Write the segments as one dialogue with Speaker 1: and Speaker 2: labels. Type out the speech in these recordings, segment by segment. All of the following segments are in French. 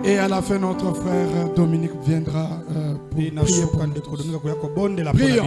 Speaker 1: Et à la fin, notre frère Dominique viendra pour prier pour nous. Prions.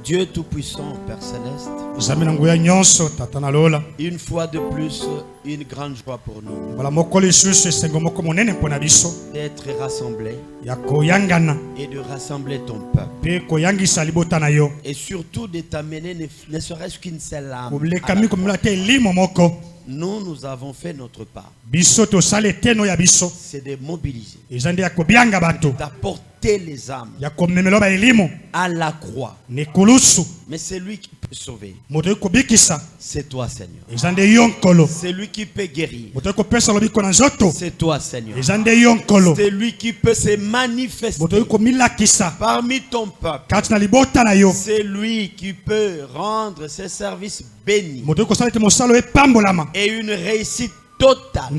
Speaker 2: Dieu Tout-Puissant, Père Céleste, une fois de plus, une grande joie pour nous d'être rassemblés et de rassembler ton peuple et surtout de t'amener ne serait-ce qu'une seule âme. Nous avons fait notre part. C'est de mobiliser, d'apporter les âmes à la croix. Mais c'est lui qui peut sauver. C'est toi, Seigneur. C'est lui qui peut guérir. C'est toi, Seigneur. C'est lui qui peut se manifester parmi ton peuple. C'est lui qui peut rendre ses services bénis et une réussite totale.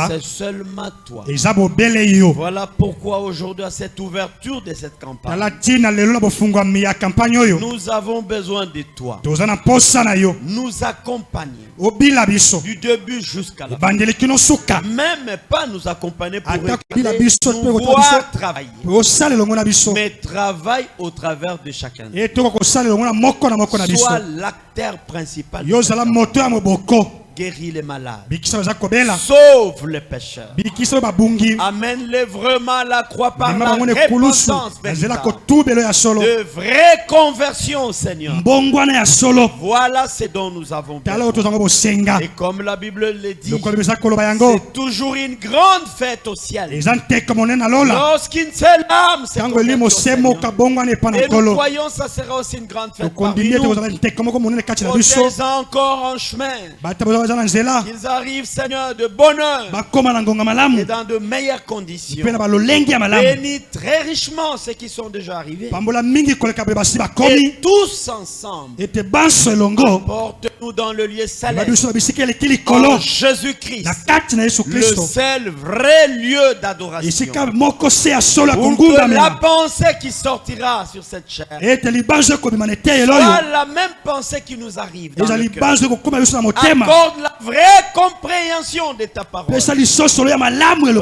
Speaker 2: C'est seulement toi. Voilà pourquoi aujourd'hui à cette ouverture de cette campagne, nous avons besoin de toi. Nous accompagner du début jusqu'à la fin. Même pas nous accompagner pour nous voir travailler, mais travaille au travers de chacun. Sois l'acteur principal. Guéris les malades. Sauve les pécheurs. Amène-les vraiment à la croix par la repentance véritable. De vraies conversions, Seigneur. Voilà ce dont nous avons besoin. Et comme la Bible le dit, c'est toujours une grande fête au ciel lorsqu'une seule âme s'est convertie au Seigneur. Et nous croyons que ça sera aussi une grande fête parmi nous. Pour des encore en chemin,
Speaker 3: qu'ils arrivent, Seigneur, de bonne heure et dans de meilleures conditions. Bénis très richement ceux qui sont déjà arrivés. Et tous ensemble, porte-nous dans le lieu céleste en Jésus-Christ, le seul vrai lieu d'adoration. Pour que la pensée qui sortira sur cette chair soit la même pensée qui nous arrive dans le cœur. Accorde la vraie compréhension de ta parole.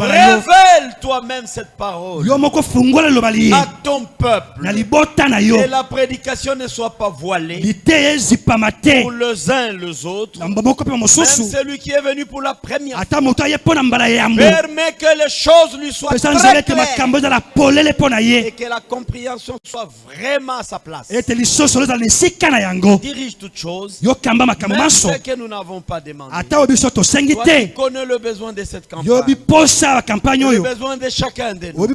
Speaker 3: Révèle toi-même cette parole à ton peuple. Que la prédication ne soit pas voilée pour les uns les autres. Même celui qui est venu pour la première fois. Permets que les choses lui soient très claires et que la compréhension soit vraiment à sa place. Dirige toutes choses, même ce que nous n'avons pas demandé. Toi qui connais le besoin de cette campagne, le besoin de chacun de nous.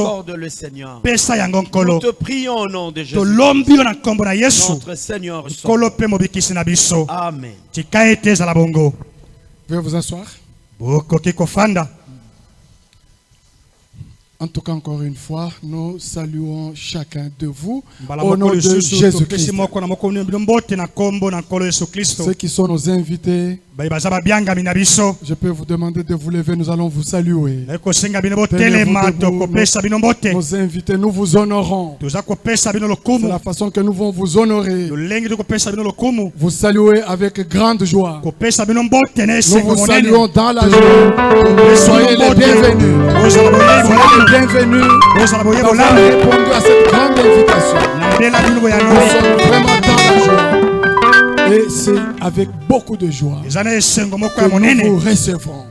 Speaker 3: Accorde le Seigneur. Nous te prions au nom de Jésus, notre Seigneur. Amen.
Speaker 1: Veuillez vous asseoir. En tout cas, encore une fois, nous saluons chacun de vous au nom de Jésus-Christ. Ceux qui sont nos invités, je peux vous demander de vous lever, nous allons vous saluer. Nos invités, nous vous honorons. C'est la façon que nous voulons vous honorer. Vous saluer avec grande joie. Nous vous saluons dans la joie. Soyez les bienvenus. Bienvenue d'avoir répondu à cette grande invitation. Nous sommes vraiment dans la joie. Et c'est avec beaucoup de joie que nous vous recevons.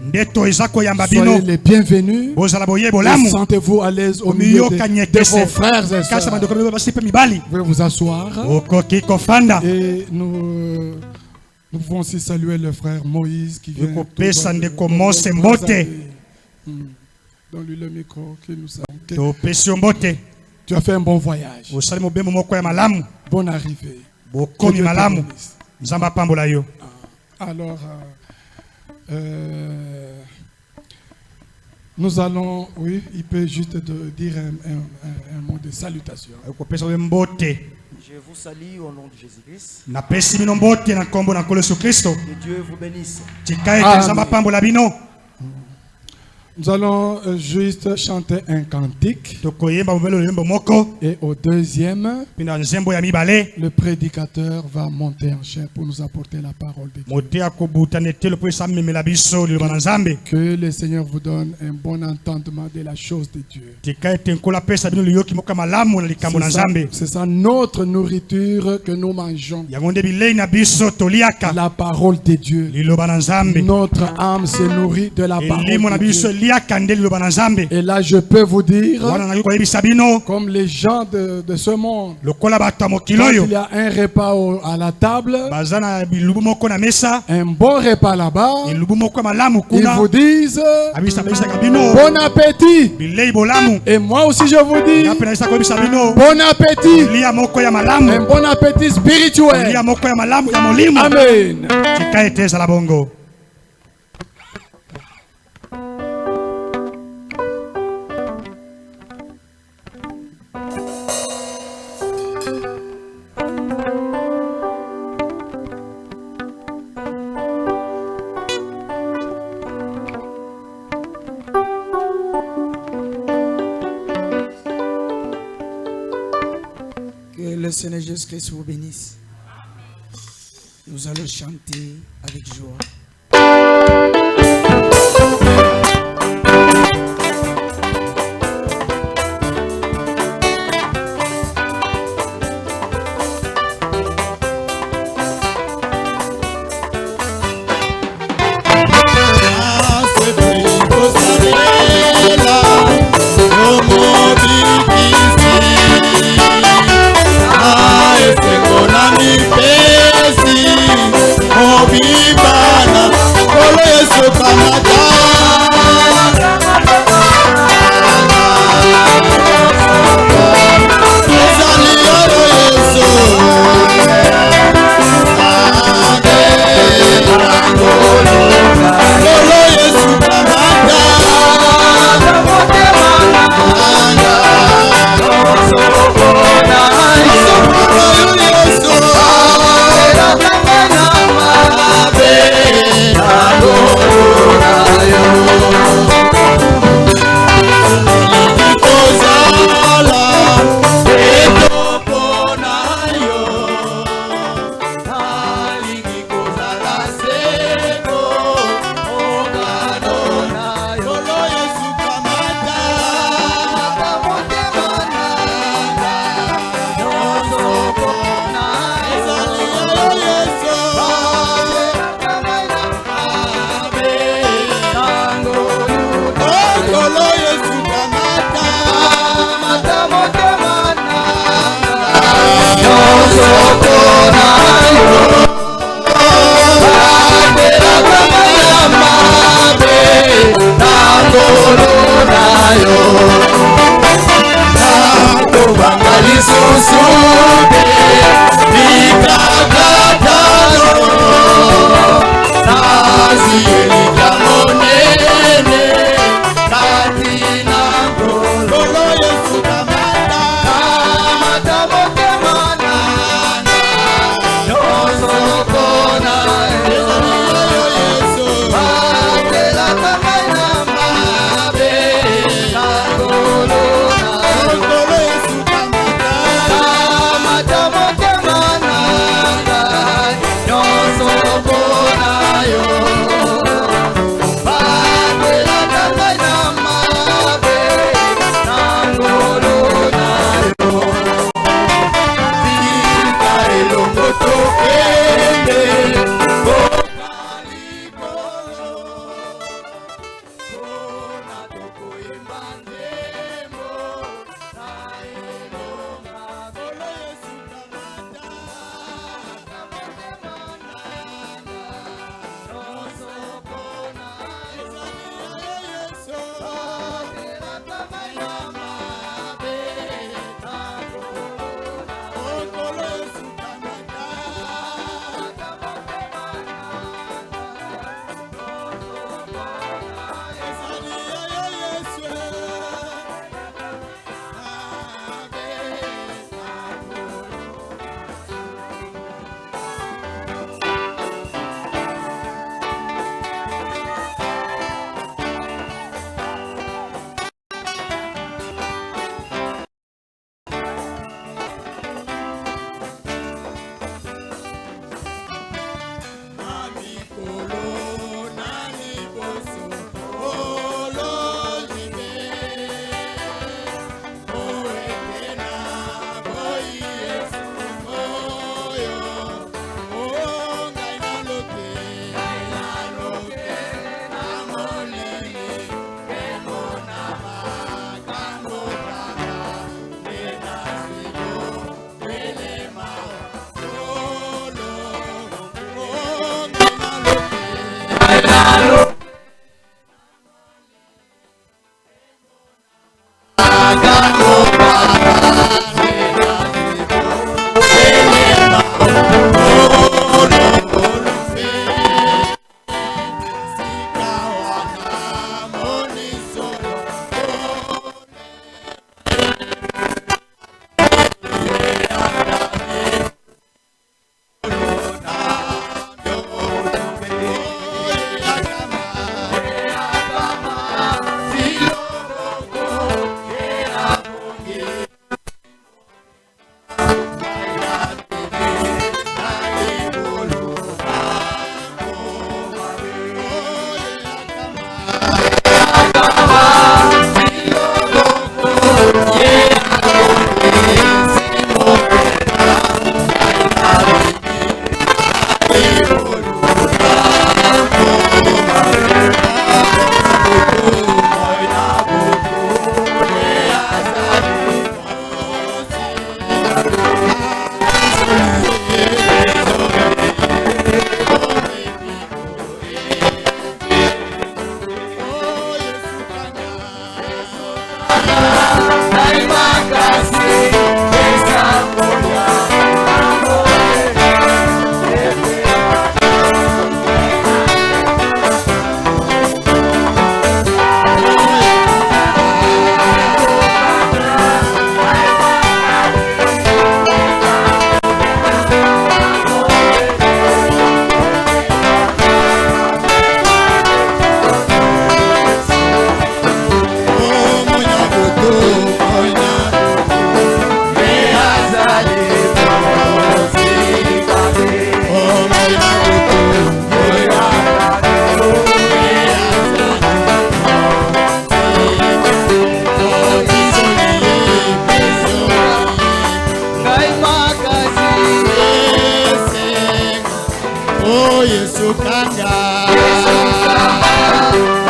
Speaker 1: Soyez les bienvenus. Et sentez-vous à l'aise au milieu de vos frères et sœurs. Vous pouvez vous asseoir. Et nous pouvons aussi saluer le frère Moïse qui vient donne-lui le micro que nous savons. Tu as fait un bon voyage. Bonne arrivée. Alors, nous allons, oui, il peut juste dire un mot de salutation.
Speaker 4: Je vous salue au nom de Jésus-Christ. Que Dieu vous bénisse.
Speaker 1: Amen. Nous allons juste chanter un cantique. Et au deuxième, le prédicateur va monter en chair pour nous apporter la parole de Dieu. Que le Seigneur vous donne un bon entendement de la chose de Dieu. C'est ça notre nourriture que nous mangeons. La parole de Dieu. Notre âme se nourrit de la parole de Dieu. Et là je peux vous dire, comme les gens de ce monde, quand il y a un repas à la table, un bon repas là-bas, ils vous disent bon appétit. Et moi aussi je vous dis bon appétit. Un bon appétit spirituel. Amen.
Speaker 5: Le Seigneur Jésus-Christ vous bénisse. Nous allons chanter avec joie.
Speaker 6: Yesu kanga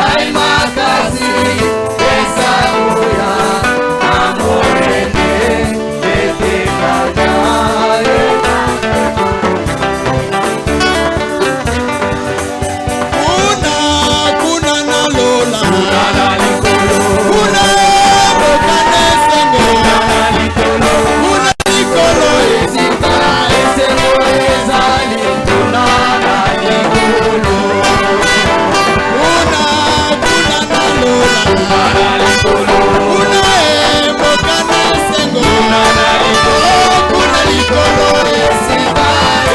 Speaker 7: Ai makasi Esa uya Amorene Ete kagaya
Speaker 6: Kuna na lola
Speaker 7: Kuna na likolo
Speaker 6: Kuna bokane sengo
Speaker 7: Kuna likolo
Speaker 6: Kuna likolo
Speaker 7: Esika esengo ezali Kuna na likolo
Speaker 6: Kuna na lola
Speaker 7: Kuna na likolo
Speaker 6: Kuna bokane sengo
Speaker 7: Kuna na likolo
Speaker 6: Kuna likolo
Speaker 7: Esika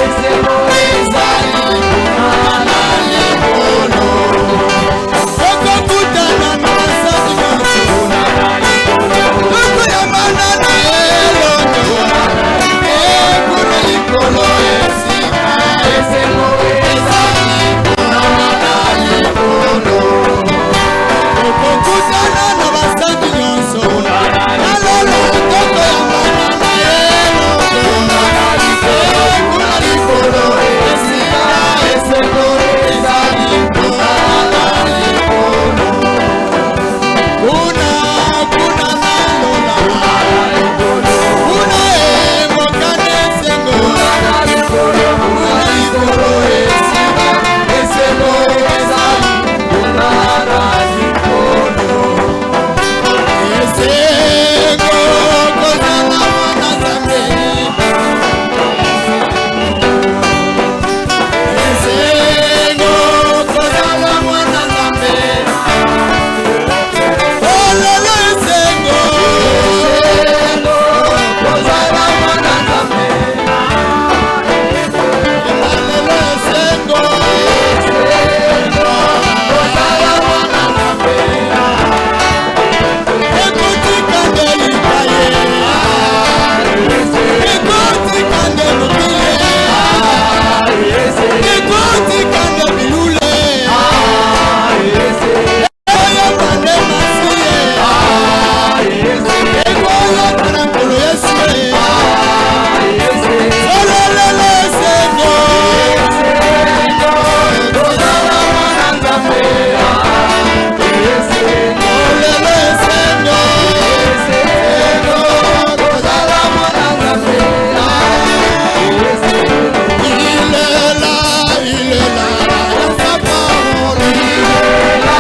Speaker 7: esengo ezali Kuna na likolo
Speaker 6: Soko kutana na masaki nyonso
Speaker 7: Kuna na likolo
Speaker 6: Soko ya mana na elondo Kuna likolo esika
Speaker 7: esengo ezali Kuna na likolo
Speaker 6: Soko kutana na masaki nyonso Nalola soko ya mana na elondo Kuna likolo
Speaker 7: esika esengo ezali Kuna na likolo
Speaker 6: Kuna na lola Kuna mokane sengo
Speaker 7: Kuna na likolo Kuna likolo esika esengo ezali Kuna na likolo
Speaker 6: Esengo kozala mwana Nzambe Esengo kozala mwana Nzambe Ololo esengo
Speaker 7: kozala mwana Nzambe
Speaker 6: Ololo esengo
Speaker 7: kozala mwana Nzambe
Speaker 6: Ekotikande likaye Ekotikande mokile Ekotikande bilule Oyo bande masiye Ekoyo tana nkolo Yesu Ololele esengo
Speaker 7: kozala mwana Nzambe
Speaker 6: Olele esengo
Speaker 7: kozala mwana Nzambe
Speaker 6: Ilela Sa parole Ilela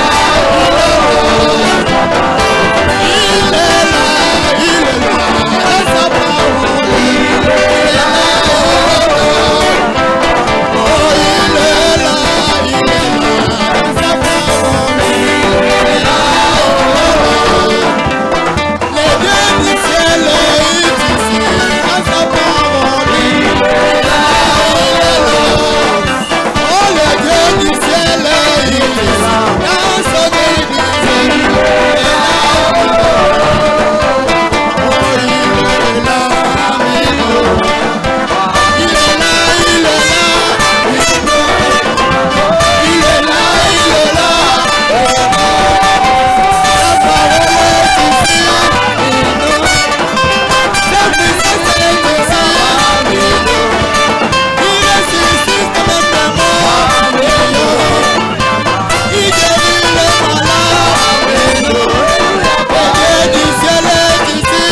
Speaker 6: Sa parole Oh ilela Sa parole Les dieux du ciel ici à sa parole Oh les dieux du ciel ici dans son église Oh il est là Sa parole est ici Sa puissance est ici Il ressuscite maintenant Il guérit les malades Le Dieu du ciel est ici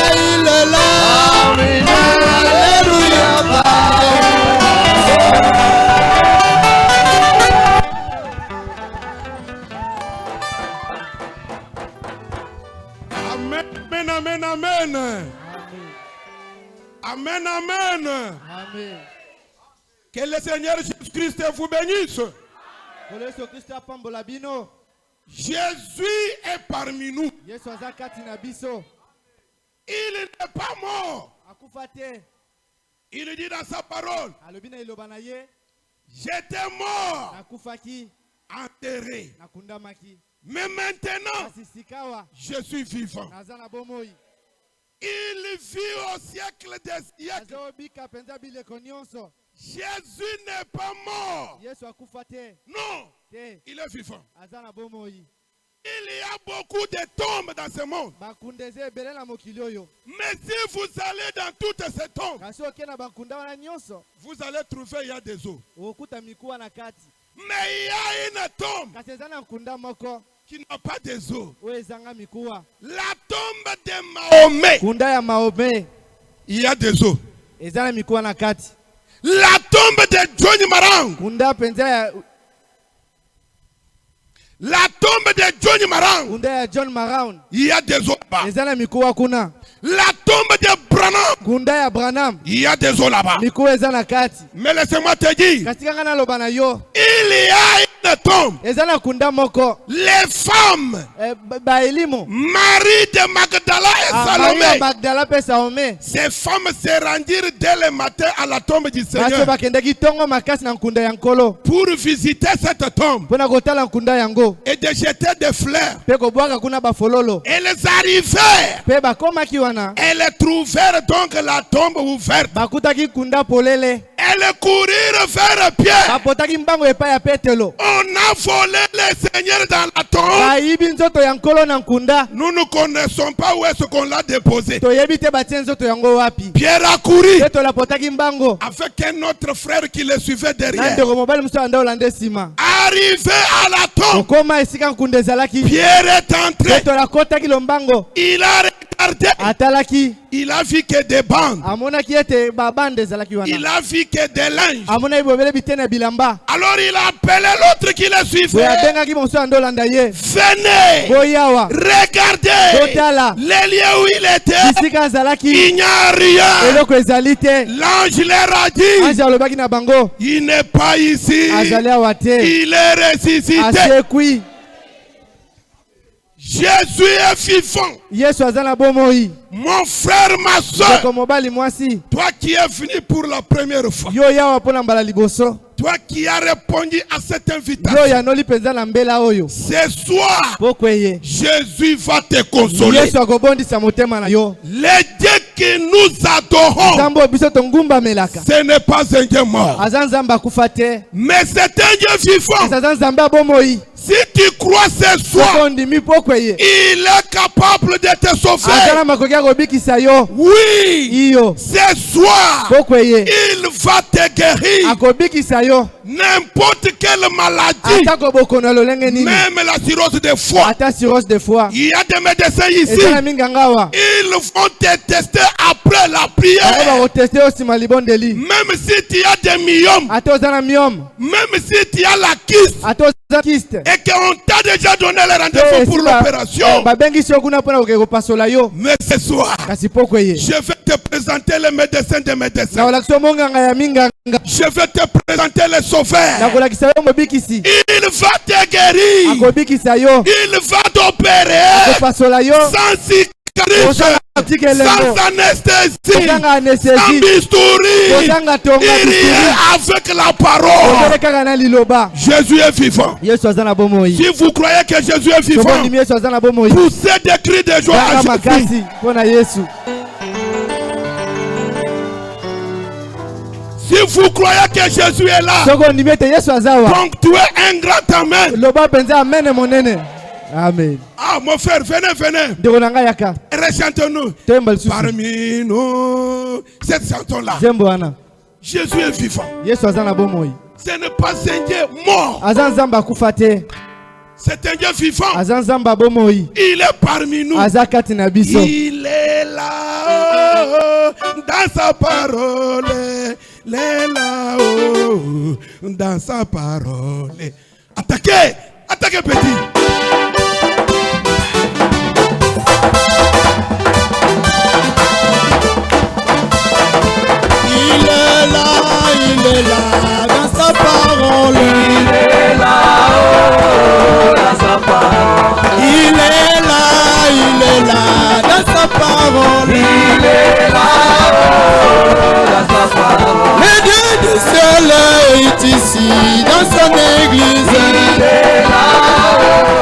Speaker 6: Il est là Alléluia
Speaker 1: Amen, amen, amen, amen. Amen, amen. Que le Seigneur Jésus-Christ vous bénisse. Jésus est parmi nous. Il n'est pas mort. Il dit dans sa parole, j'étais mort, enterré. Mais maintenant, je suis vivant. Il vit au siècle des siècles. Jésus n'est pas mort. Non, il est vivant. Il y a beaucoup de tombes dans ce monde. Mais si vous allez dans toutes ces tombes,
Speaker 6: vous allez trouver il y a des eaux. Mais il y a une tombe qui n'a pas des eaux. La tombe de Mahomet, il y a des eaux. La tombe de Johnny Marang, la tombe de Johnny Marang, il y a des eaux là-bas. La tombe de Branham, il y a des eaux là-bas. Mais laissez-moi te dire, il y a une tombe. Les femmes, Marie de Magdala et Salomé, ces femmes se rendirent dès le matin à la tombe du Seigneur pour visiter cette tombe et de jeter des fleurs. Elles arrivèrent. Elles trouvèrent donc la tombe ouverte. Elles courirent vers Pierre. On a volé le Seigneur dans la tombe. Nous ne connaissons pas où est-ce qu'on l'a déposé. Pierre a couru avec un autre frère qui le suivait derrière. Arrivé à la tombe, Pierre est entré. Il a regardé. Il a vu que des bandes. Il a vu que des linges. Alors il a appelé l'autre qui le suivait. Venez, regardez les lieux où il était. Il n'y a rien. L'ange leur a dit, il n'est pas ici. Il est ressuscité. Jésus est vivant. Mon frère, ma soeur, toi qui es venu pour la première fois, toi qui as répondu à cette invitation, ce soir, Jésus va te consoler. Le Dieu que nous adorons, ce n'est pas un Dieu mort, mais c'est un Dieu vivant. Si tu crois ce soir, il est capable de te sauver. Oui, ce soir, il va te guérir. N'importe quelle maladie, même la cirrhose de foie. Il y a des médecins ici. Ils vont te tester après la prière. Même si tu as des myomes, même si tu as la kyste, et qu'on t'a déjà donné le rendez-vous pour l'opération. Mais ce soir, je vais te présenter le médecin des médecins. Je vais te présenter le sauveur. Il va te guérir. Il va t'opérer sans cicatrice, sans anesthésie, sans bistouri. Il est avec la parole. Jésus est vivant. Si vous croyez que Jésus est vivant, poussez des cris de joie à Jésus. Si vous croyez que Jésus est là, donc tu es un grand amen.
Speaker 5: Amen.
Speaker 6: Ah, mon frère, venez. Rechantons-nous. Parmi nous, cette chanson-là. Jésus est vivant. Ce n'est pas un Dieu mort. C'est un Dieu vivant. Il est parmi nous. Il est là dans sa parole. Il est là-haut dans sa parole. Attaquez petit.
Speaker 8: Il est là dans sa parole.
Speaker 7: Il est là-haut dans sa parole.
Speaker 8: Il est là dans sa parole.
Speaker 7: Il est là-haut dans sa parole.
Speaker 8: Le Dieu du ciel est ici dans son église.
Speaker 7: Il est là-haut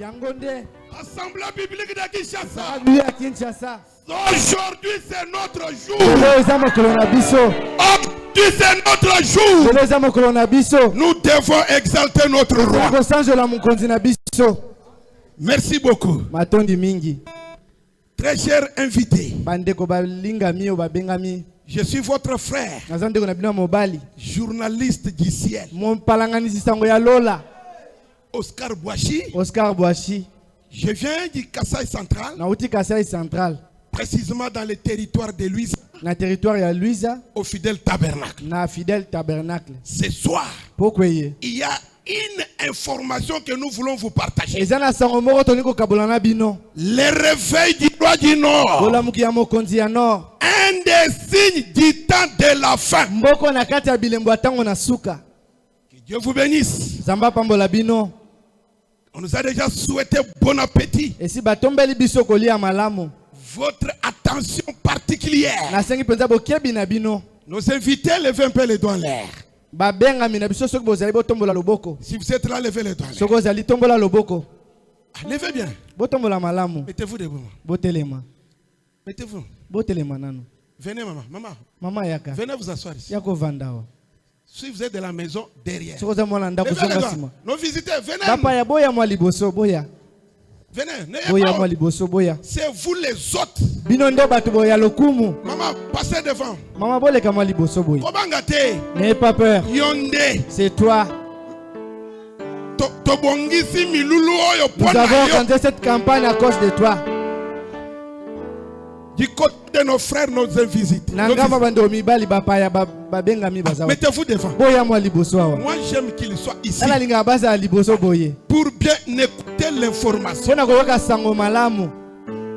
Speaker 6: Assemblée biblique de Kinshasa. Aujourd'hui c'est notre jour. Aujourd'hui c'est notre jour. Nous devons exalter notre roi. Merci beaucoup. Très cher invité. Je suis votre frère, journaliste du ciel, Oscar Boachi. Je viens du Kasaï central, précisément dans le territoire de Luisa, au fidèle tabernacle. Ce soir, il y a une information que nous voulons vous partager. Le réveil du roi du Nord, un des signes du temps de la fin. Que Dieu vous bénisse. On nous a déjà souhaité bon appétit. Votre attention particulière. Nos invités, levez un peu les doigts en l'air. Si vous êtes là, levez les doigts en l'air. Levez bien. Mettez-vous debout. Mettez-vous. Venez maman. Venez vous asseoir ici. Si vous êtes de la maison, derrière. Levez les doigts. Nos visiteurs, venez. Venez. C'est vous les autres. Maman, passez devant.
Speaker 8: N'ayez pas peur. C'est toi. Nous avons organisé cette campagne à cause de toi.
Speaker 6: Du côté de nos frères, nos invités. Mettez-vous devant. Moi j'aime qu'il soit ici pour bien écouter l'information.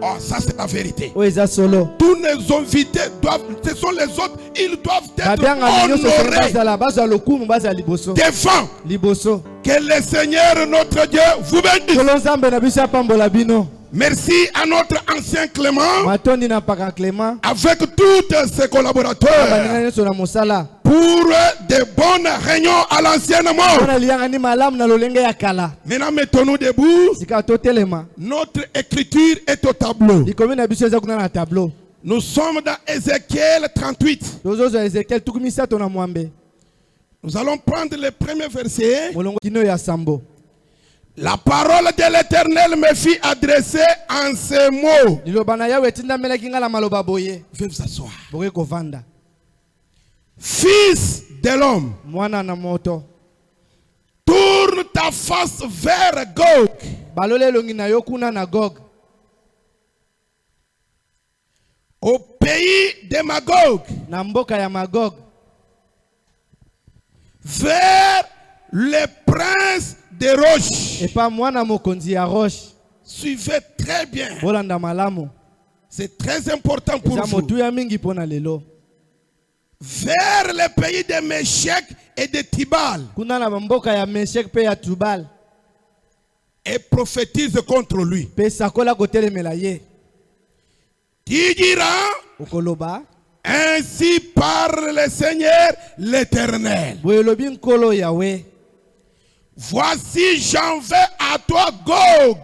Speaker 6: Oh, ça c'est la vérité. Tous nos invités doivent, ce sont les autres, ils doivent être honorés devant. Que le Seigneur notre Dieu vous bénisse. Merci à notre ancien Clément, avec tous ses collaborateurs, pour de bonnes réunions à l'ancienne mort. Maintenant, mettons-nous debout. Notre écriture est au tableau. Nous sommes dans Ézéchiel 38. Nous allons prendre le premier verset. La parole de l'Éternel me fit adresser en ces mots. Veuillez vous asseoir. Fils de l'homme, tourne ta face vers Gog. Au pays de Magog. Vers les princes des roches. Suivez très bien. C'est très important pour vous. Vers le pays de Méchec et de Tibal. Et prophétise contre lui. Tu diras, ainsi parle le Seigneur l'Éternel. Voici, j'en vais à toi, Gog.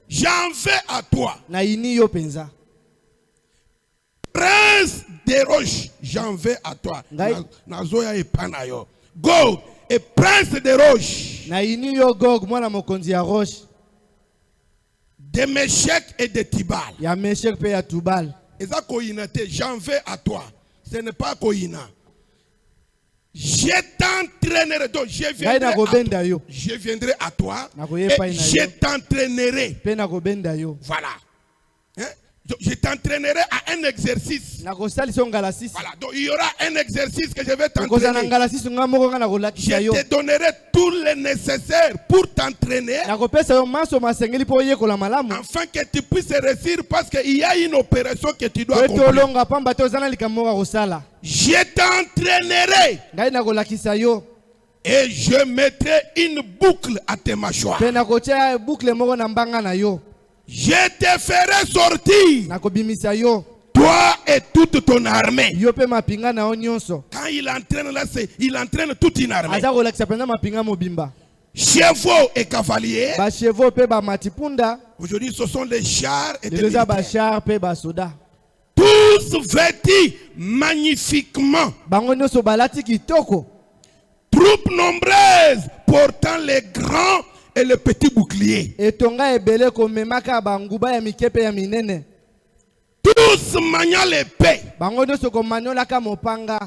Speaker 6: J'en vais à toi. Prince des roches, j'en vais à toi. Gog et prince des roches. De Méchec et de Tibal. Et ça, j'en vais à toi. Ce n'est pas Koïna. Je t'entraînerai. Donc je viendrai à toi. Et je t'entraînerai. Voilà. Hein? Je t'entraînerai à un exercice. Voilà. Donc il y aura un exercice que je vais t'entraîner. Je te donnerai tout le nécessaire pour t'entraîner. Afin que tu puisses réussir, parce qu'il y a une opération que tu dois accomplir. Je t'entraînerai. Et je mettrai une boucle à tes mâchoires. Je te ferai sortir, toi et toute ton armée. Quand il entraîne là, il entraîne toute une armée. chevaux et cavaliers.
Speaker 3: Ba chevaux pe ba matipunda.
Speaker 6: Aujourd'hui, ce sont les chars et les
Speaker 3: militaires. Ba chars pe ba soda.
Speaker 6: Tous vêtus magnifiquement.
Speaker 3: Bango nyonso balati kitoko.
Speaker 6: Troupes nombreuses portant les grands et les petits boucliers.
Speaker 3: Etonga ebele komemaka banguba ya mikepe ya minene.
Speaker 6: Tous maniant l'épée.
Speaker 3: Bango nyonso komanyolaka mopanga.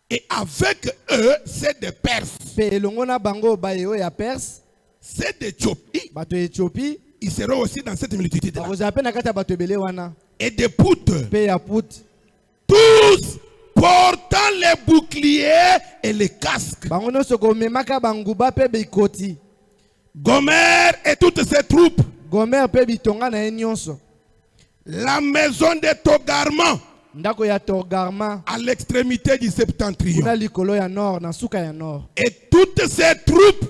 Speaker 6: Et avec eux, c'est des Perses.
Speaker 3: Pe elongona bango bayo ya Perse.
Speaker 6: C'est d'Éthiopie.
Speaker 3: Bato Éthiopie.
Speaker 6: Ils seront aussi dans cette multitude là.
Speaker 3: Et
Speaker 6: des poutres. Tous portant les boucliers et les casques. Gomer et toutes ses troupes. La maison de Togarma. À l'extrémité du septentrion. Et toutes ces troupes.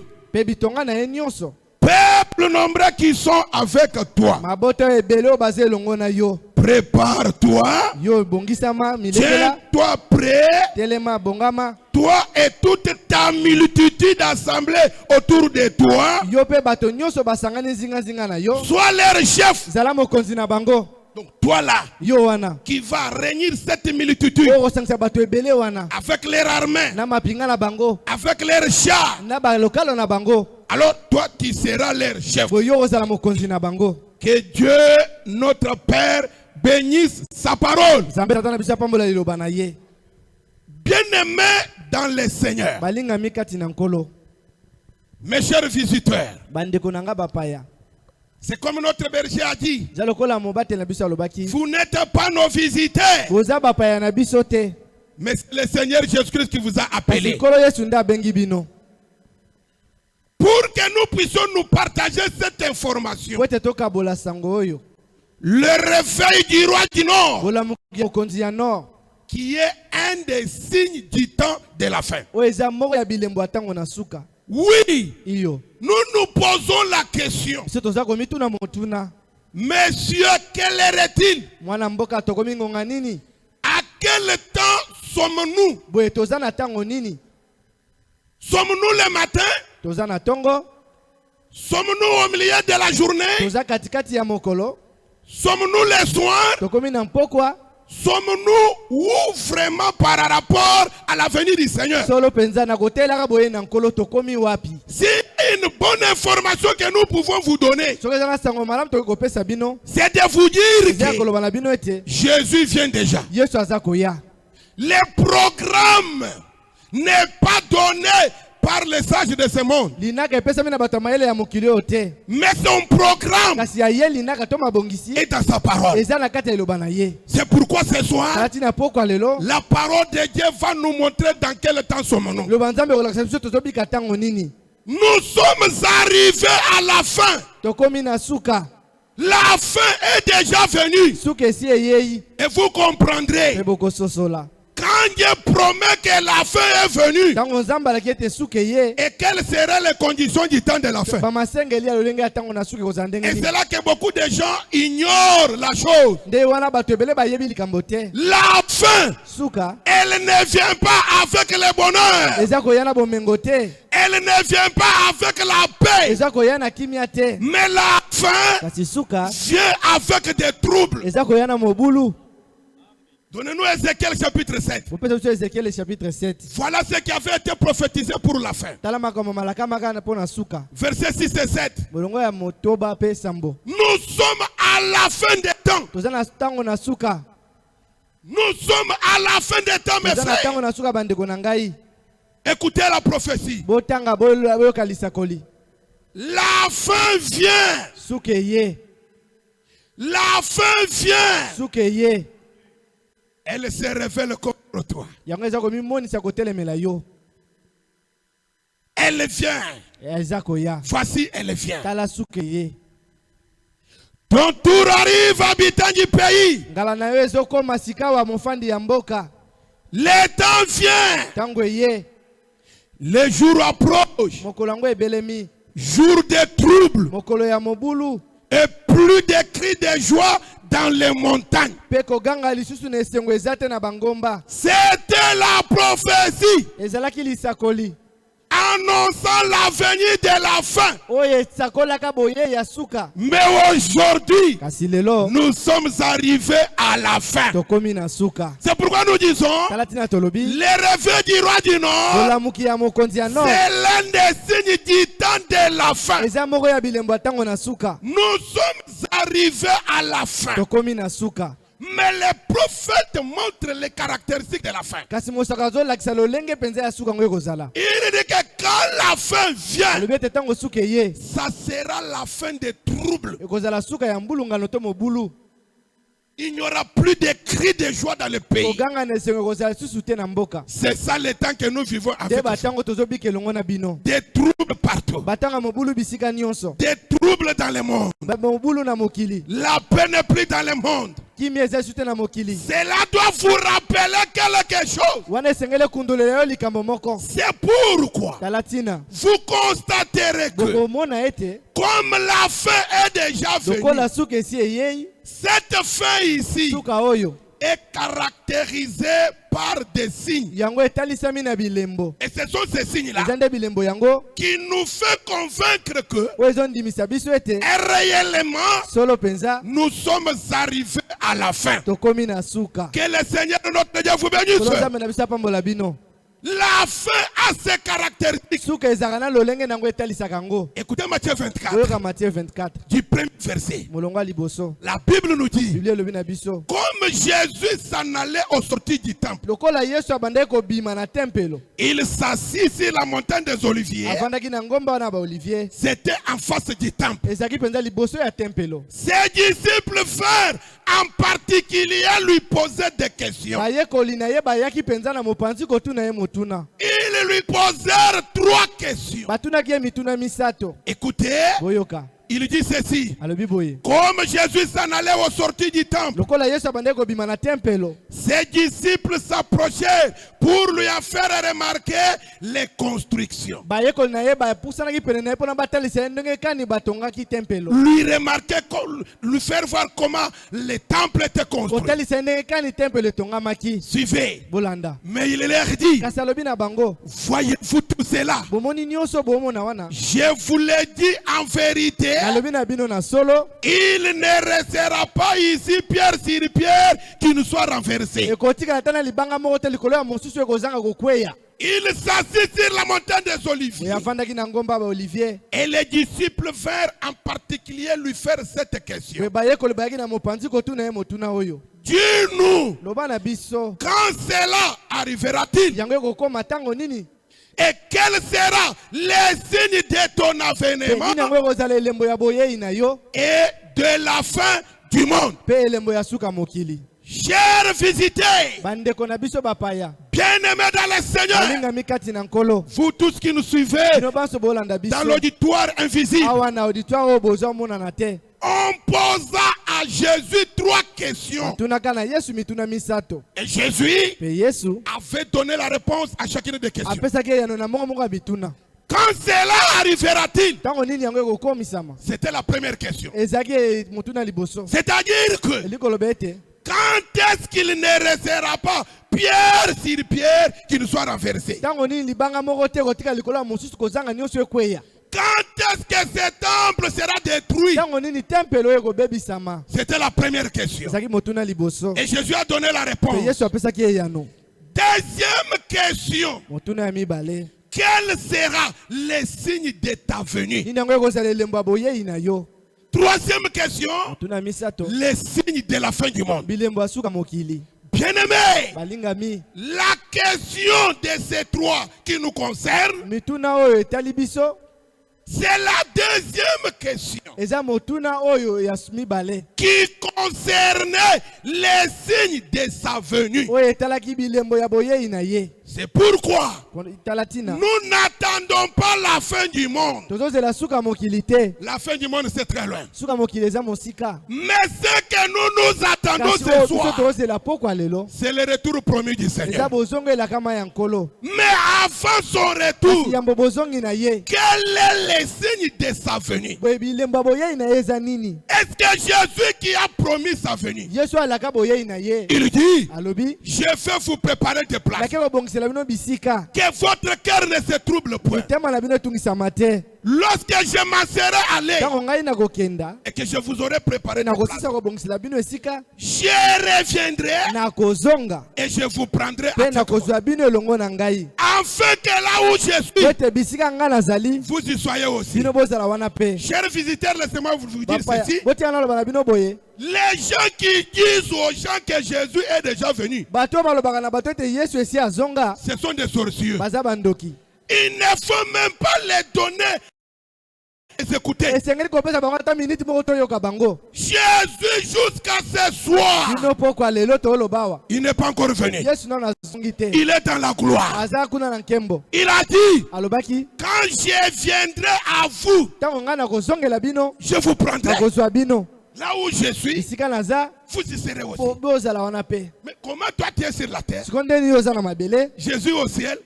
Speaker 6: Peuple nombreux qui sont avec toi. Prépare-toi. Tiens-toi prêt. Toi et toute ta multitude assemblée autour de toi. Sois leur chef. Donc toi là, qui va réunir cette multitude avec leurs armées, avec leurs chars. Alors toi tu seras leur chef. Que Dieu notre Père bénisse sa parole. Bien-aimés dans le Seigneur, mes chers visiteurs, c'est comme notre berger a dit. Vous n'êtes pas nos visiteurs. Mais c'est le Seigneur Jésus-Christ qui vous a appelé. Pour que nous puissions nous partager cette information. Le réveil du roi du Nord, qui est un des signes du temps de la fin. Oui, nous nous posons la question. Monsieur, quelle heure est-il? À quel temps sommes-nous? Sommes-nous le matin? Sommes-nous au milieu de la journée? Sommes-nous le soir? Sommes-nous où vraiment par rapport à l'avenir du Seigneur? C'est une bonne information que nous pouvons vous donner. C'est de vous dire que Jésus vient déjà. Le programme n'est pas donné par les sages de ce monde. Mais son programme est dans sa parole. C'est pourquoi ce soir, la parole de Dieu va nous montrer dans quel temps sommes-nous. Nous sommes arrivés à la fin. La fin est déjà venue. Et vous comprendrez. Quand Dieu promet que la fin est venue, et quelles seraient les conditions du temps de la fin? Et c'est là que beaucoup de gens ignorent la chose. La fin, elle ne vient pas avec le bonheur. Elle ne vient pas avec la paix. Mais la fin vient avec des troubles. Donnez-nous Ézéchiel chapitre 7. Voilà ce qui avait été prophétisé pour la fin. Versets 6 et 7. Nous sommes à la fin des temps. Nous sommes à la fin des temps, mes frères. Écoutez la prophétie. La fin vient. La fin vient. Elle se révèle contre toi. Elle vient. Voici, elle vient. Ton tour arrive, habitant du pays. Le temps vient. Le jour approche. Jour de trouble. Et plus de cris de joie dans les montagnes. C'était la prophétie annonçant la venue de la fin. Mais aujourd'hui, nous sommes arrivés à la fin. C'est pourquoi nous disons, les rêves du roi du Nord, c'est l'un des signes du temps de la fin. Nous sommes arrivés à la fin. Mais les prophètes montrent les caractéristiques de la fin. Il dit que quand la fin vient, ça sera la fin des troubles. Il n'y aura plus de cris de joie dans le pays. C'est ça le temps que nous vivons avec. Des troubles partout. Des troubles dans le monde. La paix n'est plus dans le monde. Cela doit vous rappeler quelque chose. C'est pourquoi vous constaterez que comme la fin est déjà venue, cette fin ici est caractérisée par des signes. Et ce sont ces signes-là qui nous fait convaincre que réellement nous sommes arrivés à la fin. Que le Seigneur notre Dieu vous bénisse. La fin a ses caractéristiques. Écoutez Matthieu 24. Du premier verset. La Bible nous dit, comme Jésus s'en allait au sortir du temple, il s'assit sur la montagne des Oliviers. C'était en face du temple. Ses disciples frères en particulier lui posaient des questions. Ils lui posèrent 3 questions. Écoutez, il dit ceci. Comme Jésus s'en allait au sortir du temple, ses disciples s'approchèrent pour lui en faire remarquer les constructions. Lui faire voir comment le temple était construit. Suivez. Mais il leur dit, voyez-vous tout cela? Je vous l'ai dit en vérité, il ne restera pas ici pierre sur pierre qui ne soit renversé. Il s'assit sur la montagne des Oliviers. Et les disciples vinrent en particulier lui faire cette question. Dis-nous, quand cela arrivera-t-il? Et quel sera le signe de ton avènement et de la fin du monde? Chers visiteurs, bien-aimés dans le Seigneur, vous tous qui nous suivez dans l'auditoire invisible, on posa à Jésus 3 questions. Et Jésus avait donné la réponse à chacune des questions. Quand cela arrivera-t-il? C'était la première question. C'est-à-dire que quand est-ce qu'il ne restera pas pierre sur pierre qui ne soit renversé? Quand est-ce que ce temple sera détruit? C'était la première question. Et Jésus a donné la réponse. Deuxième question. Quel sera le signe de ta venue? Troisième question, les signes de la fin du monde. Bien-aimés, la question de ces 3 qui nous concerne, c'est la deuxième question qui concernait les signes de sa venue. C'est pourquoi nous n'attendons pas la fin du monde. La fin du monde, c'est très loin. Mais ce que nous attendons ce soir, c'est le retour promis du Seigneur. Mais avant son retour, quel est le signe de sa venue? venue? Est-ce que Jésus qui a promis sa venue? Il dit, je vais vous préparer des places. Que votre cœur ne se trouble point. Lorsque je m'en serai allé et que je vous aurai préparé des places, je reviendrai et je vous prendrai à afin que là où je suis, vous y soyez aussi. Chers visiteurs, laissez-moi vous dire ceci. Les gens qui disent aux gens que Jésus est déjà venu, ce sont des sorciers. Il ne faut même pas les donner et écouter. Jésus jusqu'à ce soir, il n'est pas encore venu. Il est dans la gloire. Il a dit, quand je viendrai à vous, je vous prendrai. Là où je suis, vous y serez aussi. Mais comment toi tu es sur la terre, Jésus au ciel,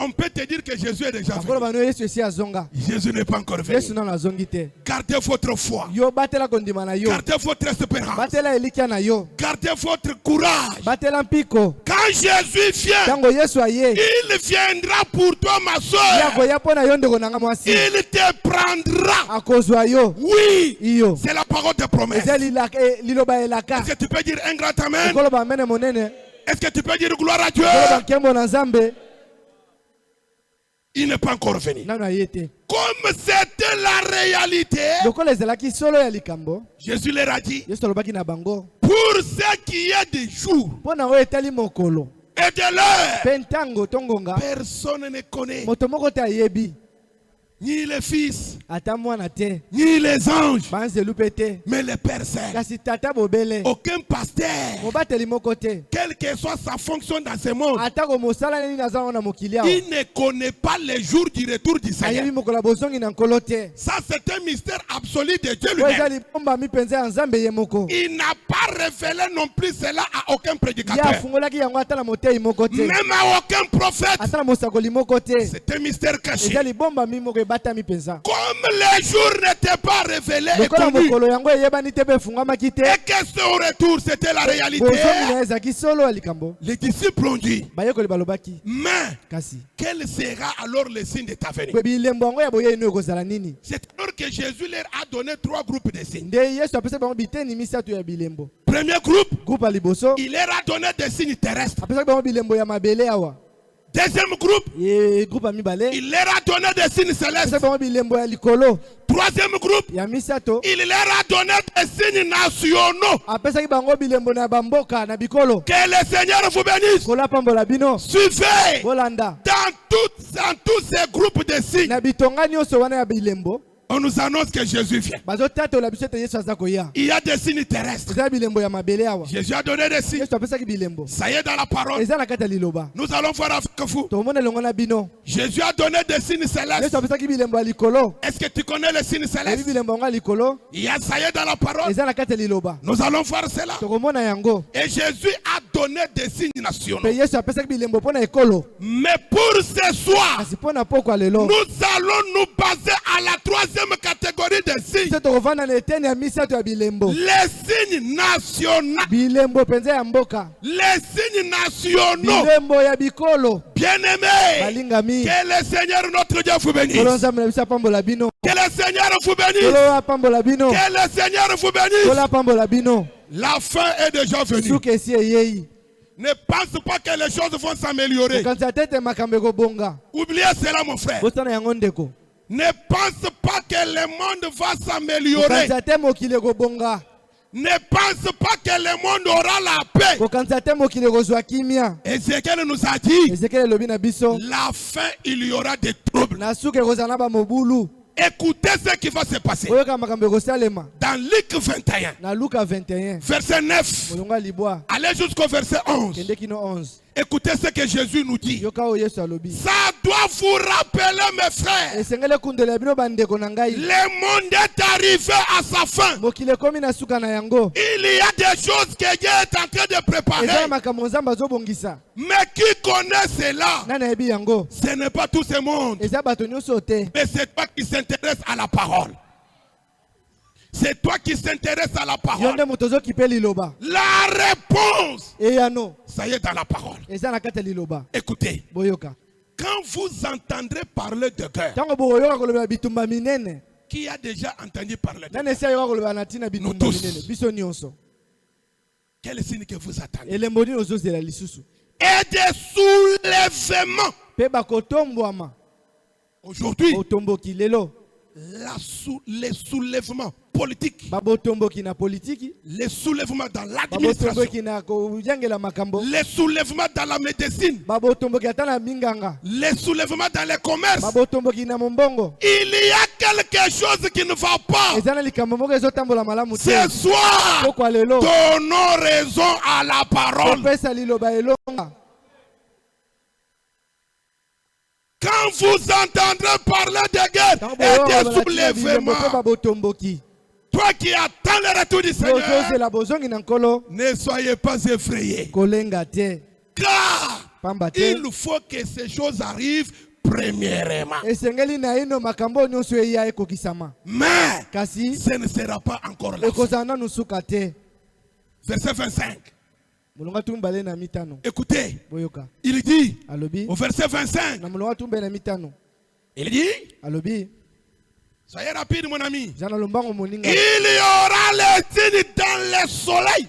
Speaker 6: on peut te dire que Jésus est déjà venu. Jésus n'est pas encore venu. Gardez votre foi. Gardez votre espérance. Gardez votre courage. Quand Jésus vient, il viendra pour toi, ma soeur. Il te prendra. Oui, c'est la parole de promesse. Est-ce que tu peux dire un grand amen? Est-ce que tu peux dire gloire à Dieu? Il n'est pas encore venu. Comme c'était la réalité, Jésus leur a dit, pour ce qui est des jours et de l'heure, personne ne connaît, ni les fils, ni les anges, mais le Père seul. Aucun pasteur, quelle que soit sa fonction dans ce monde, il ne connaît pas les jours du retour du Seigneur. Ça, c'est un mystère absolu de Dieu lui-même. Il n'a pas révélé non plus cela à aucun prédicateur, même à aucun prophète. C'est un mystère caché. Comme les jours n'étaient pas révélés et connus, et que son retour c'était la réalité, les disciples ont dit, mais quel sera alors le signe de ta venue? C'est alors que Jésus leur a donné 3 groupes de signes. Premier groupe, il leur a donné des signes terrestres. Deuxième groupe, il leur a donné des signes célestes. Troisième groupe, il leur a donné des signes nationaux. Que le Seigneur vous bénisse. Suivez dans tous ces groupes de signes. On nous annonce que Jésus vient. Il y a des signes terrestres. Jésus a donné des signes. Ça y est dans la parole. Nous allons voir avec vous. Jésus a donné des signes célestes. Est-ce que tu connais les signes célestes? Il y a ça y est dans la parole. Nous allons voir cela. Et Jésus a donné des signes nationaux. Mais pour ce soir, nous allons nous baser à la 3e catégorie de signes. Les signes nationaux. Les signes nationaux. Bien-aimés, que le Seigneur notre Dieu vous bénisse. Que le Seigneur vous bénisse. Que le Seigneur vous bénisse. La fin est déjà venue. Ne pense pas que les choses vont s'améliorer. Oubliez cela, mon frère. Ne pense pas que le monde va s'améliorer. Ne pense pas que le monde aura la paix. Ézéchiel nous a dit, la fin, il y aura des troubles. Écoutez ce qui va se passer. Dans Luc 21, verset 9, allez jusqu'au verset 11. Écoutez ce que Jésus nous dit. Ça doit vous rappeler, mes frères. Le monde est arrivé à sa fin. Il y a des choses que Dieu est en train de préparer. Mais qui connaît cela? Ce n'est pas tout ce monde. Mais c'est toi qui s'intéresse à la parole. C'est toi qui s'intéresse à la parole. La réponse, ça y est dans la parole. Écoutez, quand vous entendrez parler de guerre, qui a déjà entendu parler de guerre? Nous tous. Quel est le signe que vous attendez? Et des soulèvements. Aujourd'hui, les soulèvements politiques, les soulèvements dans l'administration, les soulèvements dans la médecine, les soulèvements dans les commerces, il y a quelque chose qui ne va pas. Ce soir, donnons raison à la parole. Quand vous entendrez parler de guerre et de soulèvement, toi qui attends le retour du Seigneur, ne soyez pas effrayés. Car il faut que ces choses arrivent premièrement. Mais ce ne sera pas encore là. Verset 25. Écoutez, il dit au verset 25, il dit, soyez rapide mon ami, il y aura les signes dans le soleil.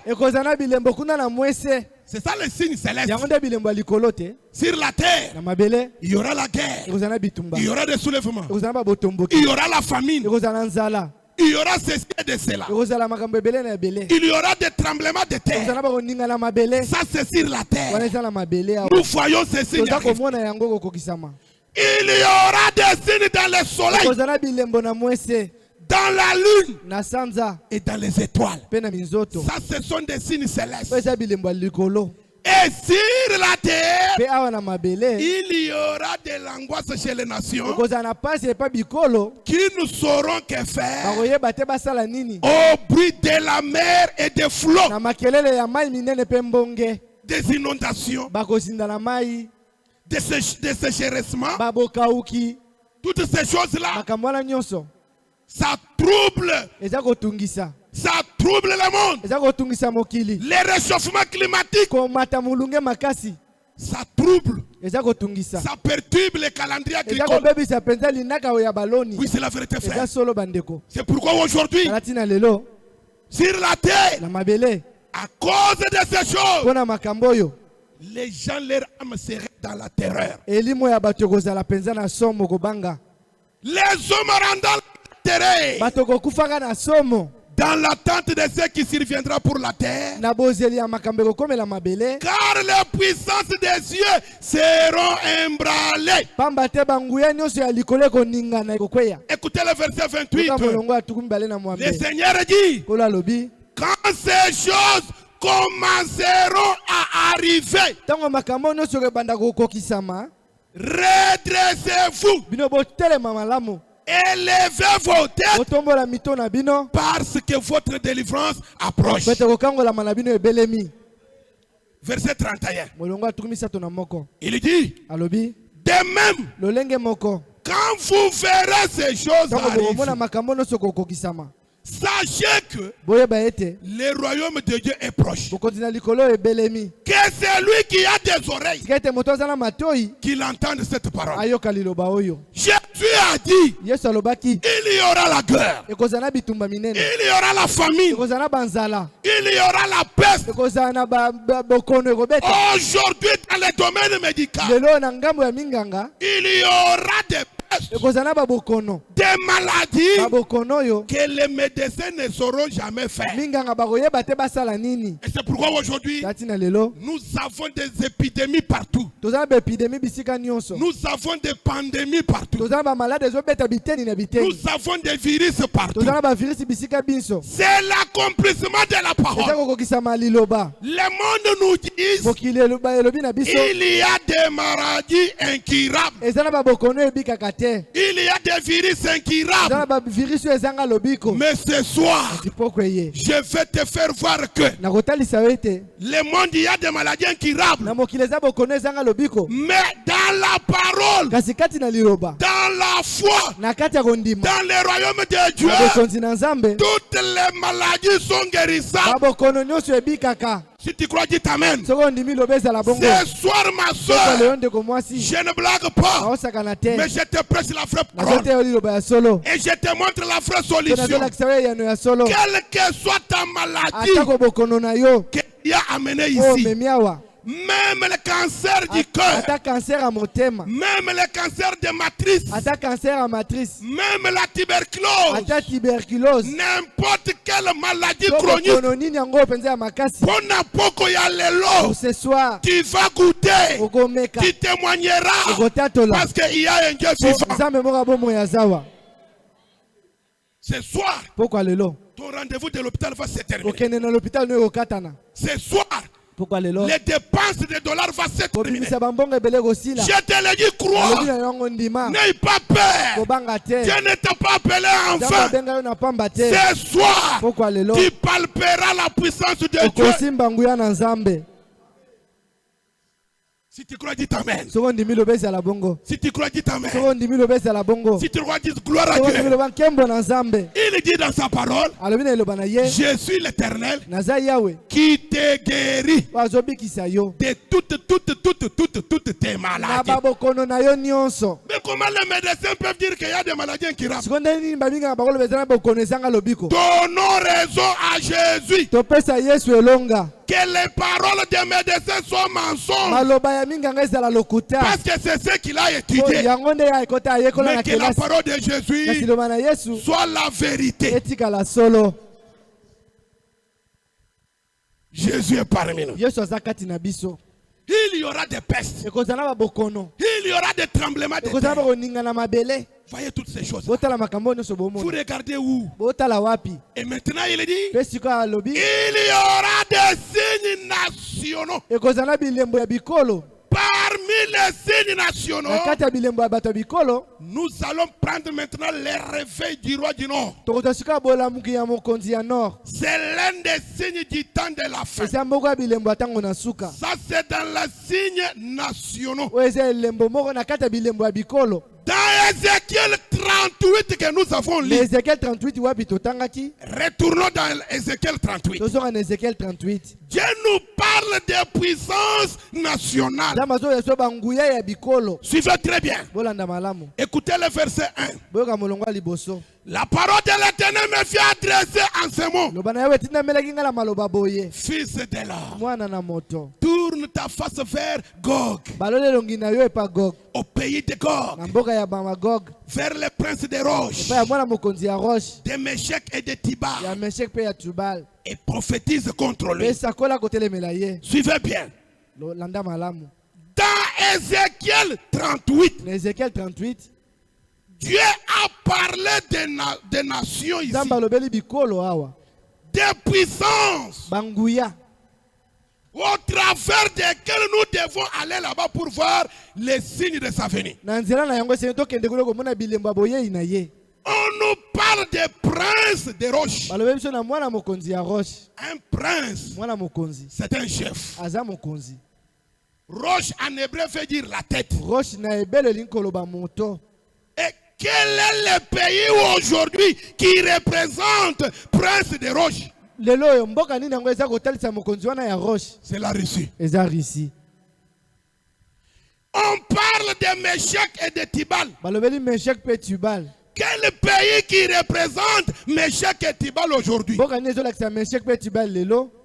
Speaker 6: C'est ça le signe céleste. Sur la terre, il y aura la guerre, il y aura des soulèvements, il y aura la famine, il y aura ceci et de cela. Il y aura des tremblements de terre. Ça c'est sur la terre. Nous voyons ces signes. Il y aura des signes dans le soleil, dans la lune et dans les étoiles. Ça ce sont des signes célestes. Et sur la terre, il y aura de l'angoisse chez les nations qui ne sauront que faire au bruit de la mer et des flots, des inondations, des sécheressements. Toutes ces choses-là, ça trouble. Ça trouble le monde. Les réchauffements climatiques, ça trouble. Ça perturbe les calendriers agricoles. Oui, c'est la vérité, frère. C'est pourquoi aujourd'hui, sur la terre, à cause de ces choses, les gens, leur âme serait dans la terreur. Les hommes rendant la terreur, dans l'attente de ce qui surviendra pour la terre, car les puissances des cieux seront emballées. Écoutez le verset 28. Le Seigneur dit, quand ces choses commenceront à arriver, redressez-vous, élevez vos têtes, parce que votre délivrance approche. Verset 31. Il dit, de même, quand vous verrez ces choses arriver, sachez que le royaume de Dieu est proche. Que celui qui a des oreilles, qu'il entende cette parole. Jésus a dit, il y aura la guerre, il y aura la famine, il y aura la peste. Aujourd'hui, dans le domaine médical, il y aura des des maladies que les médecins ne sauront jamais faire. Et c'est pourquoi aujourd'hui, nous avons des épidémies partout. Nous avons des pandémies partout. Nous avons des virus partout. C'est l'accomplissement de la parole. Le monde nous dit, il y a des maladies incurables. Il y a des virus incurables. Mais ce soir, je vais te faire voir que le monde, il y a des maladies incurables. Mais dans la parole, dans la foi, dans le royaume de Dieu, toutes les maladies sont guérissables. Si tu crois, dis Amen. Ce soir, ma soeur, je ne blague pas, mais je te prêche la vraie parole. Et je te montre la vraie solution. Quelle que soit ta maladie qui a amené ici, même le cancer du cœur, même le cancer de matrice, même la tuberculose, n'importe quelle maladie chronique, ce soir, tu vas goûter, tu témoigneras, parce qu'il y a un Dieu vivant. Ce soir, ton rendez-vous de l'hôpital va se terminer. Ce soir, les dépenses de dollars vont se terminer. Je te le dis, crois. N'aie pas peur. Dieu ne t'a pas appelé enfant. Ce soir, tu palperas la puissance de Dieu. Si tu crois, dis Amen. Si tu crois, dis Amen. Si tu crois, dis gloire à Dieu. Il dit dans sa parole, je suis l'Éternel qui te guérit de toutes tes maladies. Mais comment les médecins peuvent dire qu'il y a des maladies incurables? Donnons raison à Jésus. Que les paroles des médecins soient mensonges. Parce que c'est ce qu'il a étudié. Mais que la parole de Jésus soit la vérité. Jésus est parmi nous. Il y aura des pestes. Il y aura des tremblements de terre. Voyez toutes ces choses. Vous regardez où? Et maintenant il dit, il y aura des signes nationaux. Parmi les signes nationaux, nous allons prendre maintenant les réveils du roi du Nord. C'est l'un des signes du temps de la fin. Ça, c'est dans les signes nationaux. Dans Ézéchiel 38 que nous avons lu. Retournons dans Ézéchiel 38. Dieu nous parle des puissances nationales. Suivez très bien. Écoutez le verset 1. La parole de l'Éternel me fait adresser en ce mot. Fils de l'homme, tourne ta face vers Gog, au pays de Gog, vers les princes des roches, de Méchec et de Tubal, et prophétise contre lui. Suivez bien. Dans Ézéchiel 38, Dieu a parlé des nations ici, des puissances au travers desquelles nous devons aller là-bas pour voir les signes de sa venue. On nous parle des princes des roches. Un prince, c'est un chef. Roche en hébreu veut dire la tête. Et quel est le pays aujourd'hui qui représente prince des roches? C'est la Russie. On parle de Méchec et de Tubal. Quel pays qui représente Méchec et Tubal aujourd'hui?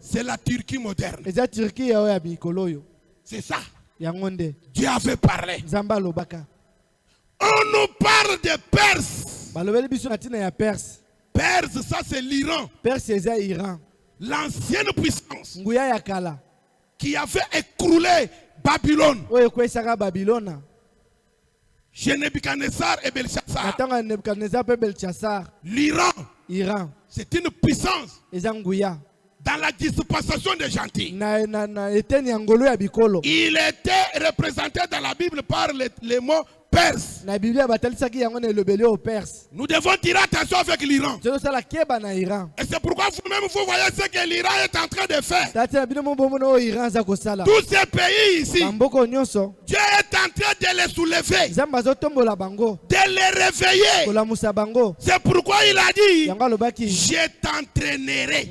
Speaker 6: C'est la Turquie moderne. C'est ça. Dieu avait parlé. On nous parle de Perse. Perse, ça c'est l'Iran. L'ancienne puissance qui avait écroulé Babylone. Chez Nebuchadnezzar et Belshazzar. L'Iran, c'est une puissance. Dans la dispensation des gentils. Il était représenté dans la Bible par les mots Perse. Nous devons tirer attention avec l'Iran. Et c'est pourquoi vous-même vous voyez ce que l'Iran est en train de faire. Tous ces pays ici, Dieu est en train de les soulever, de les réveiller. C'est pourquoi il a dit, je t'entraînerai.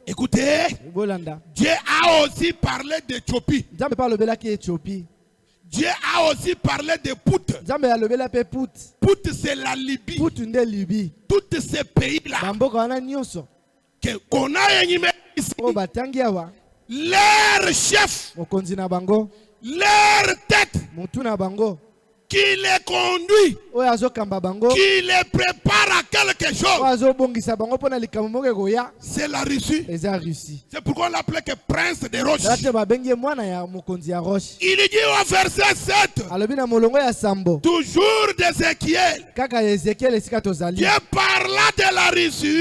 Speaker 6: Écoutez, Dieu a aussi parlé d'Éthiopie. Dieu a aussi parlé de Pout. Pout, c'est la Libye. Tous ces pays-là qu'on a énumérés ici, leur chef, leur tête, qui les conduit, qui les prépare à quelque chose, c'est la Russie. C'est pourquoi on l'appelait que prince des roches. Il dit au verset 7, toujours d'Ézéchiel, Dieu parla de la Russie,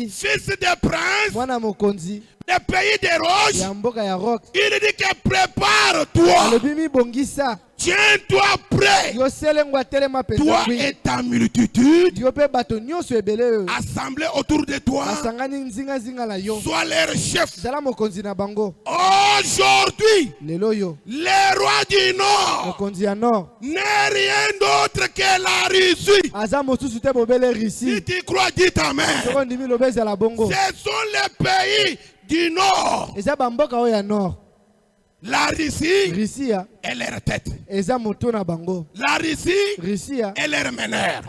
Speaker 6: fils de prince, des pays des roches. Il dit que prépare-toi. Tiens-toi prêt. Toi et ta multitude, assemblés autour de toi, sois leur chef. Aujourd'hui, les rois du Nord n'est rien d'autre que la Russie. Si tu crois, dis amen. Ce sont les pays du Nord. La Russie est leur tête. La Russie est leur meneur.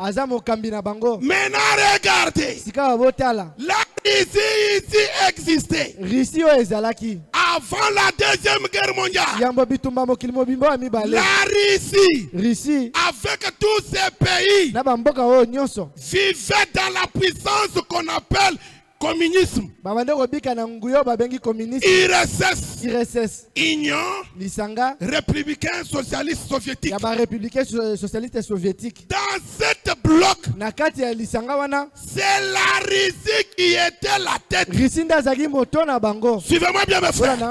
Speaker 6: Maintenant regardez. La Russie ici existait avant la Deuxième Guerre mondiale. La Russie, avec tous ces pays, vivait dans la puissance qu'on appelle communisme. IRSS, Union républicain socialiste soviétique. Dans cette bloc, c'est la Russie qui était la tête. Suivez-moi bien mes frères. La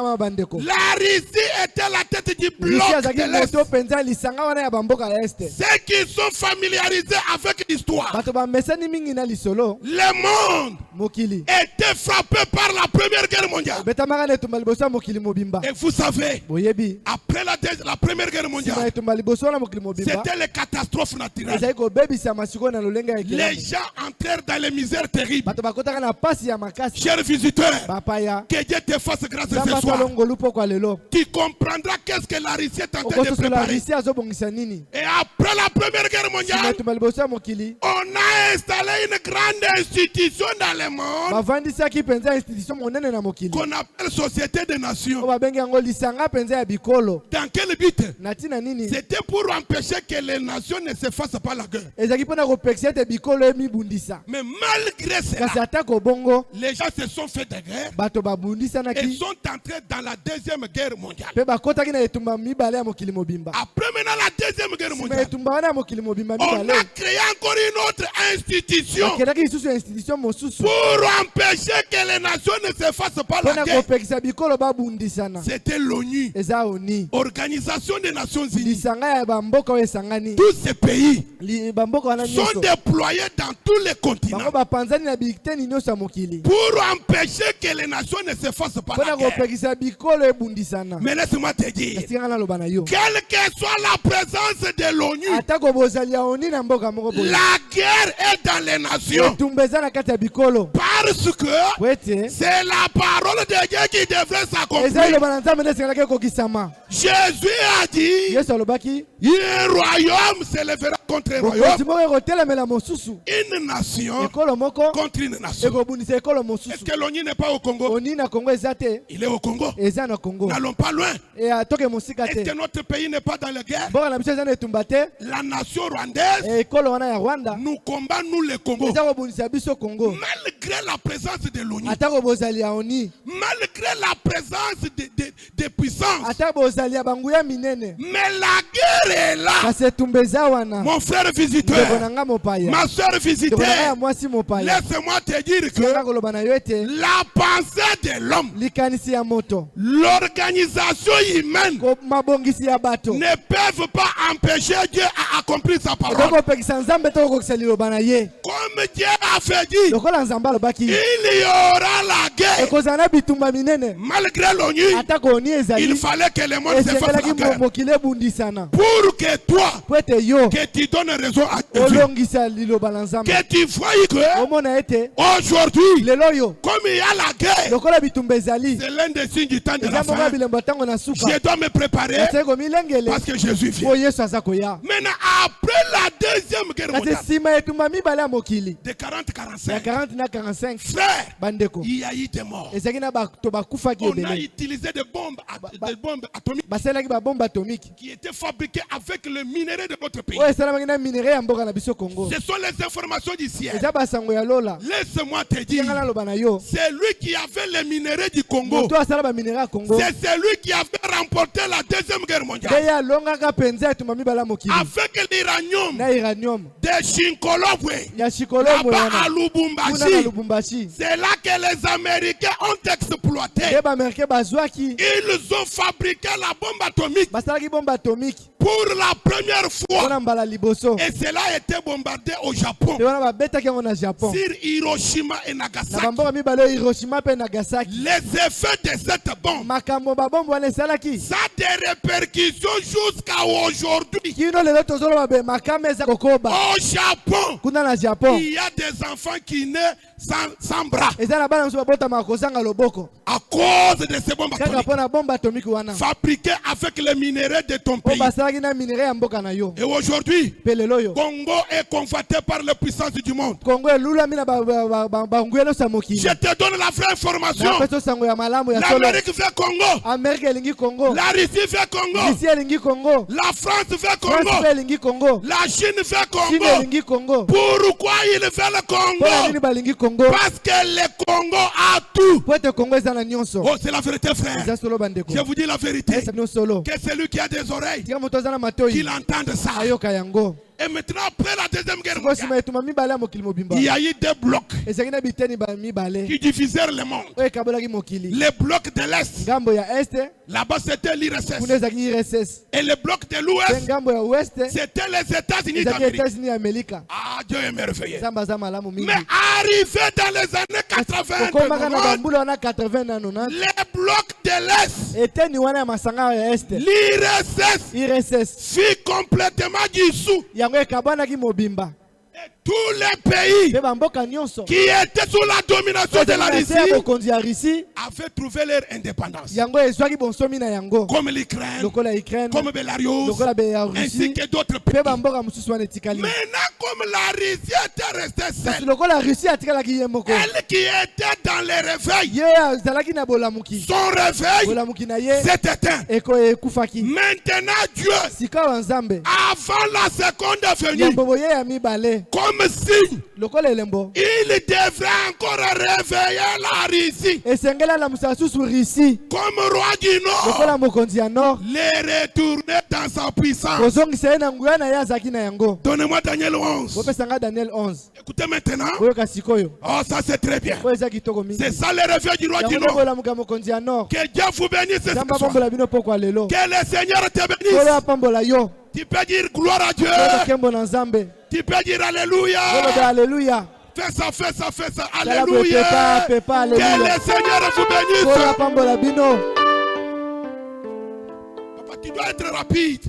Speaker 6: Russie était la tête du bloc de l'Est. Ceux qui sont familiarisés avec l'histoire, le monde était frappé par la Première Guerre mondiale. Et vous savez, après la Première Guerre mondiale, c'était les catastrophes naturelles. Les gens entrèrent dans les misères terribles. Chers visiteurs, que Dieu te fasse grâce ce soir. Tu comprendras qu'est-ce que la Russie est en train de préparer. Et après la Première Guerre mondiale, on a installé une grande institution dans le monde qu'on appelle Société des Nations. Dans quel but? C'était pour empêcher que les nations ne se fassent pas la guerre. Mais malgré cela, les gens se sont fait des guerres et sont entrés dans la Deuxième Guerre mondiale. Après maintenant la Deuxième Guerre mondiale, on a créé encore une autre institution pour empêcher que les nations ne se fassent pas la guerre. C'était l'ONU, Organisation des Nations Unies. Tous ces pays sont déployés dans tous les continents pour empêcher que les nations ne se fassent pas la guerre. Mais laisse-moi te dire, quelle que soit la présence de l'ONU, la guerre est dans les nations. Parce que c'est la parole de Dieu qui devrait s'accomplir. Jésus a dit, un royaume s'élèvera contre un royaume, une nation contre une nation. Est-ce que l'ONU n'est pas au Congo? Il est au Congo. N'allons pas loin. Est-ce que notre pays n'est pas dans la guerre? La nation rwandaise nous combat, nous les Congos. Malgré la présence de l'ONU, malgré la présence des puissances, mais la guerre est là. Mon frère visiteur, ma soeur visiteur, laisse-moi te dire que la pensée de l'homme, l'organisation humaine ne peuvent pas empêcher Dieu à accomplir sa parole. Comme Dieu a fait dire, il y aura la guerre. Malgré l'ONU, il fallait que le monde se fasse la guerre. Pour que toi, que tu donnes raison à Dieu, que tu vois que aujourd'hui, comme il y a la guerre, c'est l'un des signes du temps de la fin. Je dois me préparer parce que Jésus vient. Maintenant, après la deuxième guerre mondiale, de 40-45, frère, il y a eu des morts. On a utilisé des bombes atomiques qui étaient fabriquées avec le minerai de notre pays. Ce sont les informations du ciel. Laisse-moi te dire, c'est lui qui avait le minerai du Congo. C'est celui qui avait remporté la deuxième guerre mondiale. Avec l'uranium de Shinkolobwe, là-bas à Lubumbashi. C'est là que les Américains ont exploité. Ils ont fabriqué la bombe atomique pour la première fois. Et cela a été bombardé au Japon. Sur Hiroshima et Nagasaki. Les effets de cette bombe, ça a des répercussions jusqu'à aujourd'hui. Au Japon, il y a des enfants qui naissent sans bras à cause de ces bombes atomiques fabriquées avec les minéraux de ton pays. Et aujourd'hui, Congo est convoité par les puissances du monde. Je te donne la vraie information. L'Amérique fait Congo. La Russie fait Congo. La France fait Congo. La Chine fait Congo. Pourquoi ils veulent le Congo? Parce que le Congo a tout. Oh, c'est la vérité, frère. Je vous dis la vérité. Que celui qui a des oreilles, qu'il entende ça. Et maintenant, après la deuxième guerre mondiale, il y a eu des blocs qui divisèrent le monde. Les blocs de l'Est, là-bas c'était l'IRSS. Et les blocs de l'Ouest, c'était les États-Unis d'Amérique. Ah, Dieu est merveilleux. Mais arrivé dans les années 80, les blocs de l'Est, l'IRSS fut complètement dissous. Tous les pays qui étaient sous la domination de la Russie avaient trouvé leur indépendance. Comme l'Ukraine, comme Belarus, ainsi que d'autres pays. Maintenant, comme la Russie était restée seule, elle qui était dans le réveil, son réveil s'est éteint. Maintenant, Dieu, avant la seconde venue, comme signe, il devrait encore réveiller la Russie comme roi du Nord, les retourner dans sa puissance. Donnez-moi Daniel 11. Écoutez maintenant. Oh, ça c'est très bien. C'est ça le réveil du roi du Nord. Que Dieu vous bénisse ce soir. Que le Seigneur te bénisse. Tu peux dire gloire à Dieu. Tu peux dire alléluia. Fais ça. Alléluia. Que le Seigneur vous bénisse. Papa, tu dois être rapide.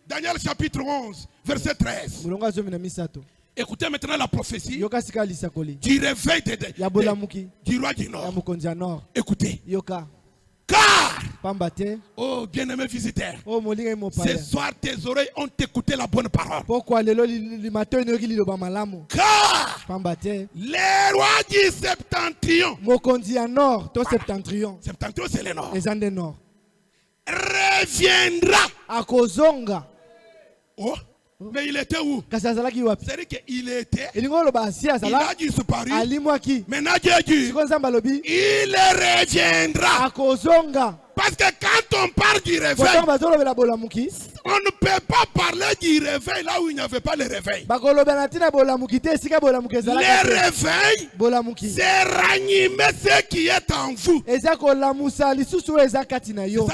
Speaker 6: Daniel chapitre 11, verset 13. Écoutez maintenant la prophétie du réveil du roi du Nord. Écoutez. Car, oh bien-aimé visiteur, ce soir tes oreilles ont écouté la bonne parole. Car les rois du septentrion, septentrion c'est le nord, reviendra. Oh. Mais il était où? C'est-à-dire qu'il était. Il a disparu. Maintenant Dieu dit, il reviendra. Parce que quand on parle du réveil, On ne peut pas parler du réveil là où il n'y avait pas le réveil. Le réveil, c'est ranimer ce qui est en vous. C'est ça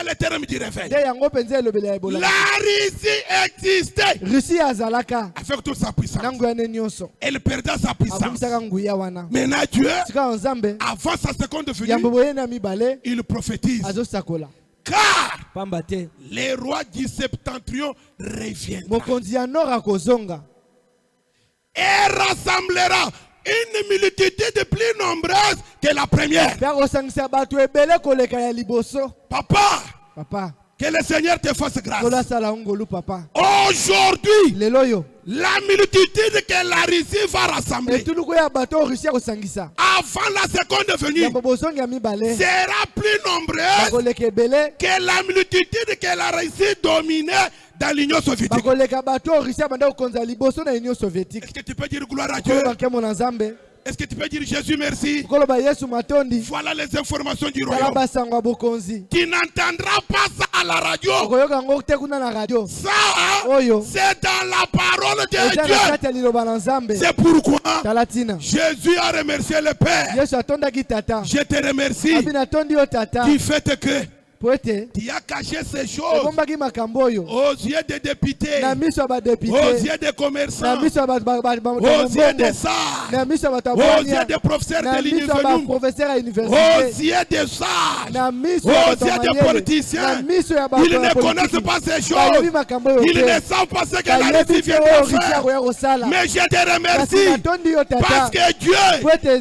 Speaker 6: le terme du réveil. La Russie existait avec toute sa puissance. Elle perdait sa puissance. Maintenant Dieu, avant sa seconde venue, il prophétise. Car les rois du septentrion reviendront et rassemblera une multitude plus nombreuse que la première. Papa, que le Seigneur te fasse grâce. Aujourd'hui, la multitude que la Russie va rassembler avant la seconde venue sera plus nombreuse que la multitude que la Russie dominait dans l'Union soviétique. Est-ce que tu peux dire gloire à Dieu? Est-ce que tu peux dire Jésus merci? Voilà les informations du royaume. Tu n'entendras pas ça à la radio. Ça, c'est dans la parole de Dieu. C'est pourquoi Jésus a remercié le Père. Je te remercie du fait que tu as caché ces choses aux yeux des députés, aux yeux des commerçants, aux yeux des sages, aux yeux des professeurs de l'université, aux yeux des sages, aux yeux des politiciens. Ils ne connaissent pas ces choses. Ils ne savent pas ce que la Russie vient de faire. Mais je te remercie parce que Dieu,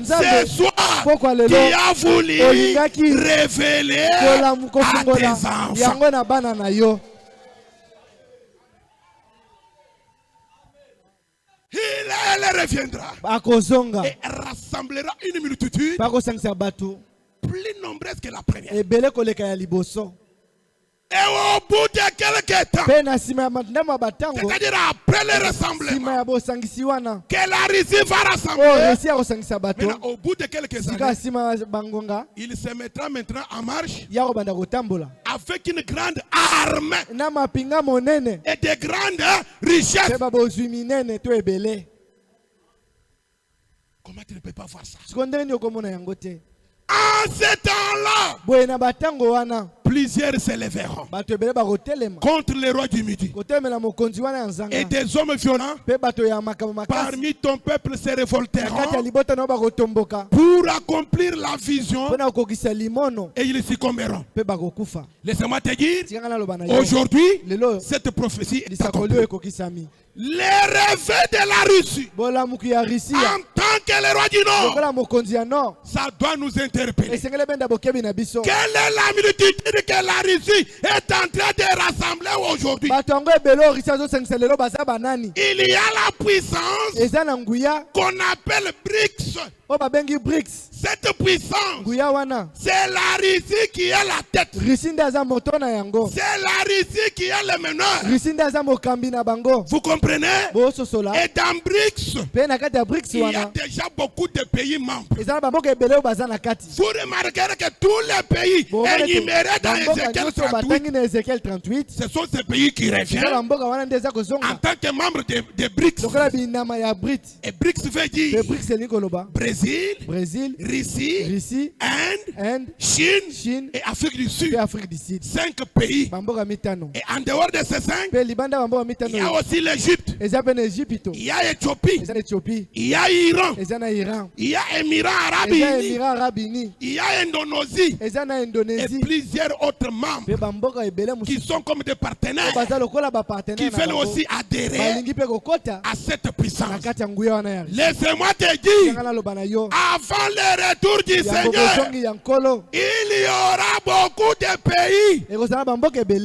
Speaker 6: ce soir, tu as voulu révéler à tes enfants. Il reviendra et rassemblera une multitude plus nombreuse que la première. Et au bout de quelques temps, c'est-à-dire après le rassemblement, que la Russie va rassembler. Maintenant, au bout de quelques années, il se mettra maintenant en marche avec une grande armée et de grandes richesses. Comment tu ne peux pas voir ça? En ce temps-là, plusieurs s'élèveront contre les rois du Midi. Et des hommes violents parmi ton peuple se révolteront pour accomplir la vision et ils succomberont. Laisse-moi te dire, aujourd'hui, cette prophétie est accomplie. Les rêves de la Russie en tant que le roi du Nord, ça doit nous interpeller. Quelle est la multitude que la Russie est en train de rassembler aujourd'hui? Il y a la puissance qu'on appelle BRICS. Cette puissance, c'est la Russie qui est la tête. C'est la Russie qui est le meneur. Vous comprenez? Et dans BRICS, il y a déjà beaucoup de pays membres. Vous remarquerez que tous les pays énumérés dans Ézéchiel 38, ce sont ces pays qui reviennent en tant que membres de BRICS. Et BRICS veut dire Brésil, Russie, Inde, Chine et Afrique du Sud. 5 pays. Et en dehors de ces 5, il y a aussi l'Égypte. Il y a Éthiopie. Il y a Iran. Il y a Émirats Arabes Unis. Il y a Indonésie. Et plusieurs autres membres qui sont comme des partenaires qui veulent aussi adhérer à cette puissance. Laissez-moi te dire, avant le retour du Seigneur, il y aura beaucoup de pays,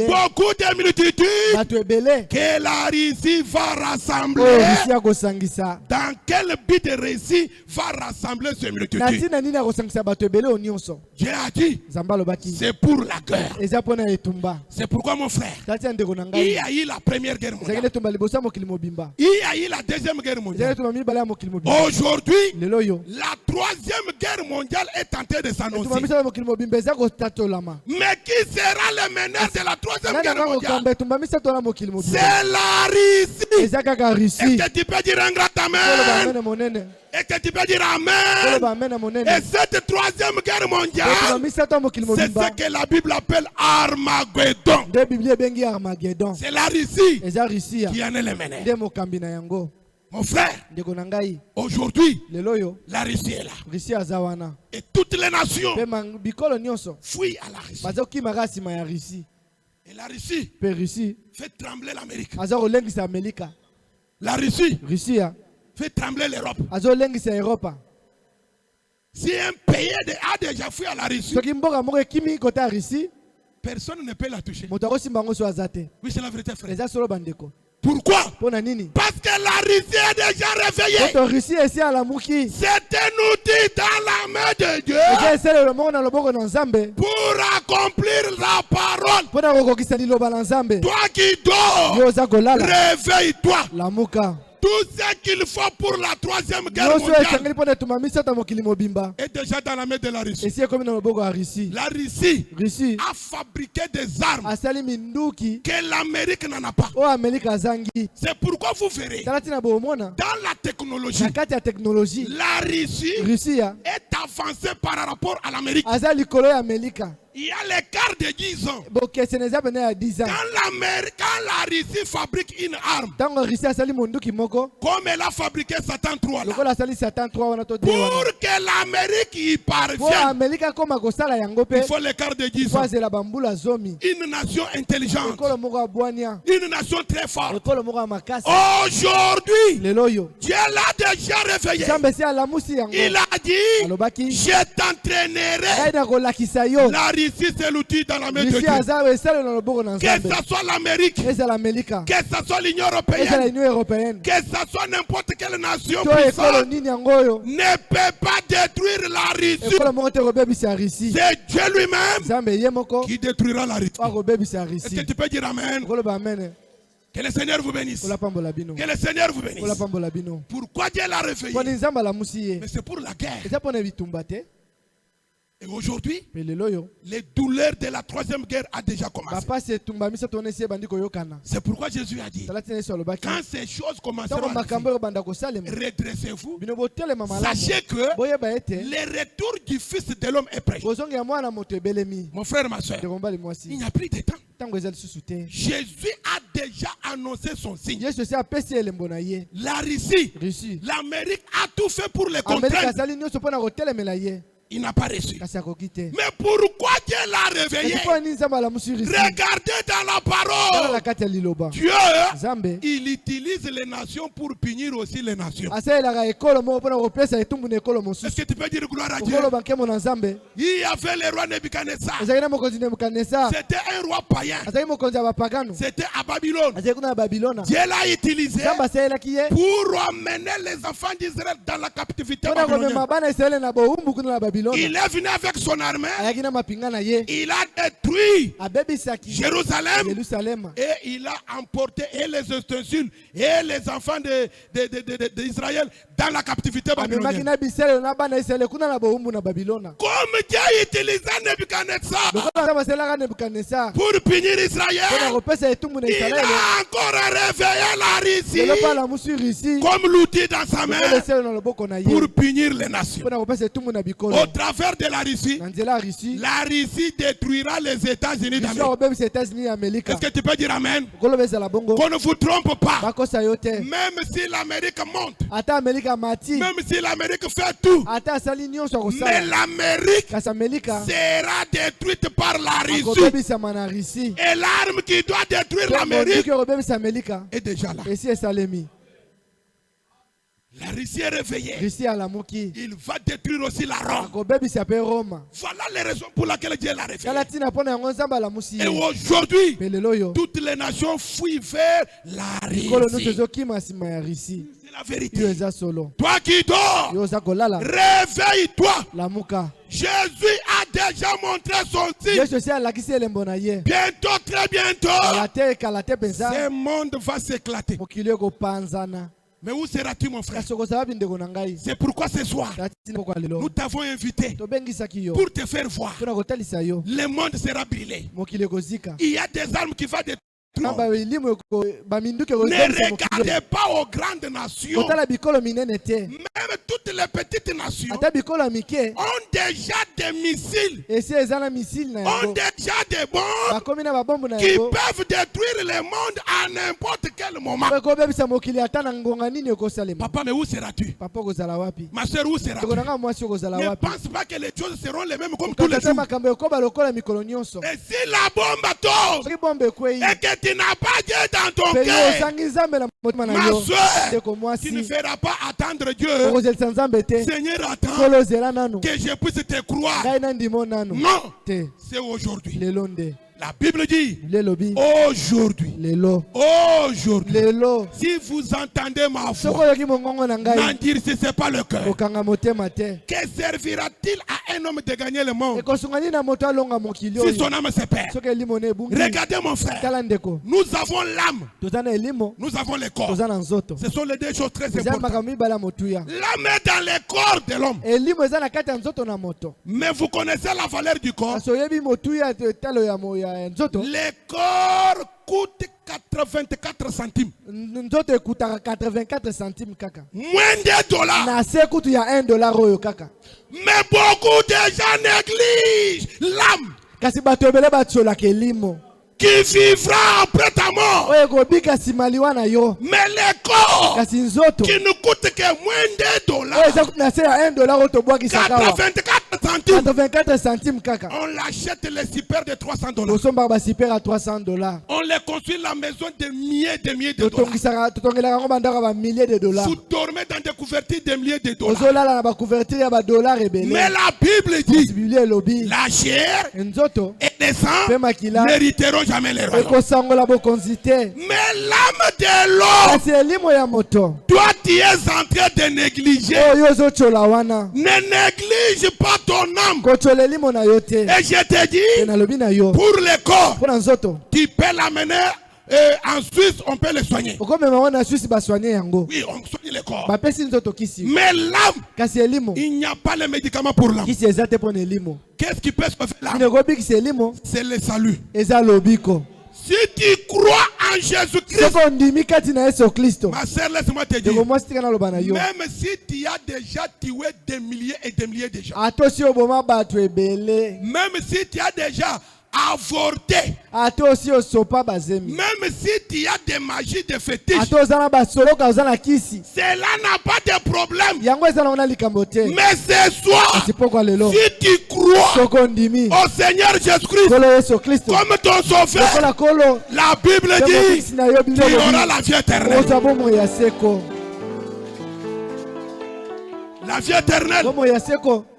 Speaker 6: beaucoup de multitudes que la Russie va rassembler. Dans quel but de Russie va rassembler ces multitudes? Dieu a dit, c'est pour la guerre. C'est pourquoi mon frère, il y a eu la première guerre mondiale, il y a eu la deuxième guerre mondiale. Aujourd'hui, la troisième guerre guerre mondiale est tenté de s'annoncer. Mais qui sera le meneur de la troisième guerre mondiale? C'est la Russie. Est-ce que tu peux dire un grand amen? Et que tu peux dire amen. Et cette troisième guerre mondiale, c'est ce que la Bible appelle Armageddon. C'est la Russie qui en est le meneur. Mon frère, aujourd'hui, la Russie est là. Et toutes les nations fuient à la Russie. Et la Russie fait trembler l'Amérique. La Russie fait trembler l'Europe. Si un pays a déjà fui à la Russie, personne ne peut la toucher. Oui, c'est la vérité, frère. Pourquoi? Parce que la Russie est déjà réveillée. C'est un outil dans la main de Dieu pour accomplir la parole. Toi qui dors, réveille-toi. Tout ce qu'il faut pour la troisième guerre mondiale est déjà dans la main de la Russie. La Russie a fabriqué des armes que l'Amérique n'en a pas. C'est pourquoi vous verrez dans la technologie, la Russie est avancée par rapport à l'Amérique. Il y a l'écart de 10 ans. Quand la Russie fabrique une arme, comme elle a fabriqué Satan 3 là, pour que l'Amérique y parvienne, il faut l'écart de 10 ans. Une nation intelligente, une nation très forte. Aujourd'hui, Dieu l'a déjà réveillé. Il a dit, je t'entraînerai. La Russie, c'est l'outil dans la main de Dieu. Que ce soit l'Amérique, que ce soit l'Union européenne, que ce soit n'importe quelle nation puissante, ne peut pas détruire la Russie. C'est Dieu lui-même qui détruira la Russie. Est-ce que tu peux dire amen? Que le Seigneur vous bénisse. Que le Seigneur vous bénisse. Pourquoi Dieu l'a réveillé? Mais c'est pour la guerre. Et aujourd'hui, les douleurs de la troisième guerre a déjà commencé. C'est pourquoi Jésus a dit, quand ces choses commenceront à arriver, redressez-vous. Sachez que le retour du Fils de l'homme est prêt. Mon frère, ma soeur, il n'y a plus de temps. Jésus a déjà annoncé son signe. La Russie, l'Amérique a tout fait pour les contraindre. Il n'a pas reçu. Mais pourquoi Dieu l'a réveillé? Regardez dans la parole. Dieu, il utilise les nations pour punir aussi les nations. Est-ce que tu peux dire gloire à Dieu? Il y avait le roi Nebuchadnezzar. C'était un roi païen. C'était à Babylone. Dieu l'a utilisé pour amener les enfants d'Israël dans la captivité babylonienne. Il est venu avec son armée. Il a détruit Jérusalem. Et il a emporté et les ustensiles et les enfants d'Israël dans la captivité babylonienne. Comme Dieu a utilisé Nebuchadnezzar pour punir Israël, il a encore réveillé la Russie comme l'outil dans sa main pour punir les nations. Au travers de la Russie détruira les États-Unis d'Amérique. Est-ce que tu peux dire amen? Qu'on ne vous trompe pas. Même si l'Amérique monte, même si l'Amérique fait tout, mais l'Amérique sera détruite par la Russie. Et l'arme qui doit détruire l'Amérique est déjà là. La Russie est réveillée. Il va détruire aussi la Rome. Voilà les raisons pour lesquelles Dieu l'a réveillé. Et aujourd'hui, toutes les nations fuient vers la Russie. C'est la vérité. Toi qui dors, réveille-toi. Jésus a déjà montré son signe. Bientôt, très bientôt, ce monde va s'éclater. Mais où seras-tu, mon frère? C'est pourquoi ce soir, nous t'avons invité pour te faire voir. Le monde sera brûlé. Il y a des armes qui vont détruire. Ne regardez pas aux grandes nations. Même toutes les petites nations ont déjà des missiles, ont déjà des bombes qui peuvent détruire le monde à n'importe quel moment. Papa, mais où seras-tu? Ma soeur, où seras-tu? Ne pense pas que les choses seront les mêmes comme tous les jours. Et si la bombe tombe et que tu n'as pas Dieu dans ton cœur, ma soeur, tu ne feras pas attendre Dieu. Seigneur, attends que je puisse te croire. Non, c'est aujourd'hui. La Bible dit aujourd'hui. Si vous entendez ma voix, n'en dire si ce n'est pas le cœur. Que servira-t-il à un homme de gagner le monde si son âme se perd? Regardez mon frère, nous avons l'âme, nous avons le corps. Ce sont les deux choses très importantes. L'âme est dans le corps de l'homme. Mais vous connaissez la valeur du corps? Le corps coûte 84 centimes. Moins $1. Mais beaucoup de gens négligent l'âme qui vivra après ta mort. Mais le corps qui ne coûte que moins $1. 84 centimes. On l'achète les super de $300. On les construit la maison de milliers de $. Vous dormez dans des couvertures de milliers de $. Mais la Bible dit la chair et le sang n'hériteront jamais les royaumes. Mais l'âme de l'homme, toi tu es en train de négliger. Ne néglige pas ton âme. Et je te dis, pour le corps, tu peux l'amener. En Suisse, on peut le soigner. Oui, on soigne le corps. Mais l'âme, il n'y a pas le médicament pour l'âme. Qu'est-ce qui peut sauver l'âme? C'est le salut. Si tu crois en Jésus-Christ, ma soeur, laisse-moi te dire, même si tu as déjà tué des milliers et des milliers de gens, même si tu as déjà avorté, même si tu as des magies de fétiche, cela n'a pas de problème. Mais ce soir, si tu crois au Seigneur Jésus-Christ comme ton sauveur, la Bible dit tu auras la vie éternelle. La vie éternelle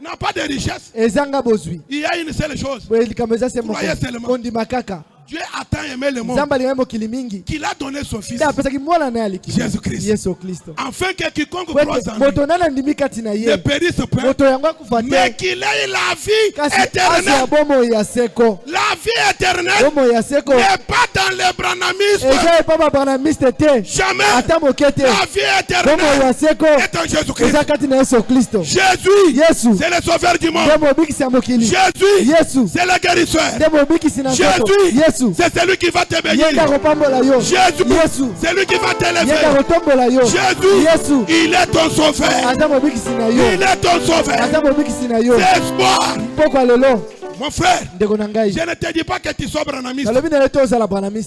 Speaker 6: n'a pas de richesse. Il y a une seule chose. Croyez seulement. Dieu a tant aimé le monde qu'il a donné son fils Jésus-Christ, afin que quiconque croit en lui ne périsse point, mais qu'il ait la vie éternelle. La vie éternelle n'est pas dans le branhamisme. Jamais. La vie éternelle est en Jésus-Christ. Jésus, c'est le sauveur du monde. Jésus, c'est le guérisseur. Jésus, c'est celui qui va te bénir. Jésus, c'est lui qui va t'élever. Jésus, il est ton sauveur. Il est ton sauveur. C'est espoir. Mon frère, je ne te dis pas que tu sois branhamiste,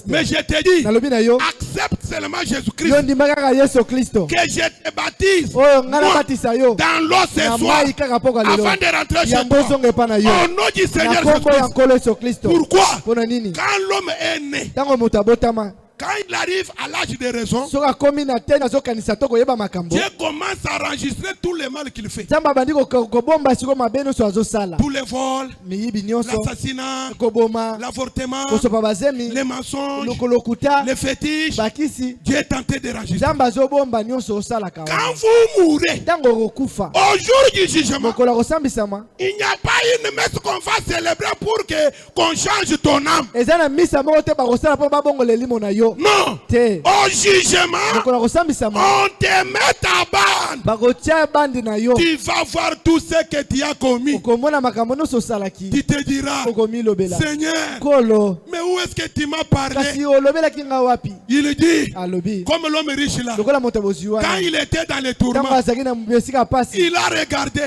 Speaker 6: mais je te dis, accepte seulement Jésus-Christ, que je te baptise moi, dans l'eau ce soir, avant de rentrer chez toi, au nom du Seigneur Jésus-Christ. Pourquoi? Quand l'homme est né, quand il arrive à l'âge de raison, Dieu commence à enregistrer tout le mal qu'il fait. Tous les vols, l'assassinat, l'avortement, les mensonges, les fétiches. Dieu est tenté de enregistrer. Quand vous mourrez, au jour du jugement, il n'y a pas une messe qu'on va célébrer pour qu'on change ton âme. Non. Au jugement, on te met à bande. Tu vas voir tout ce que tu as commis. Tu te diras, Seigneur, mais où est-ce que tu m'as parlé? Il dit, comme l'homme riche là, quand il était dans les tourments, il a regardé.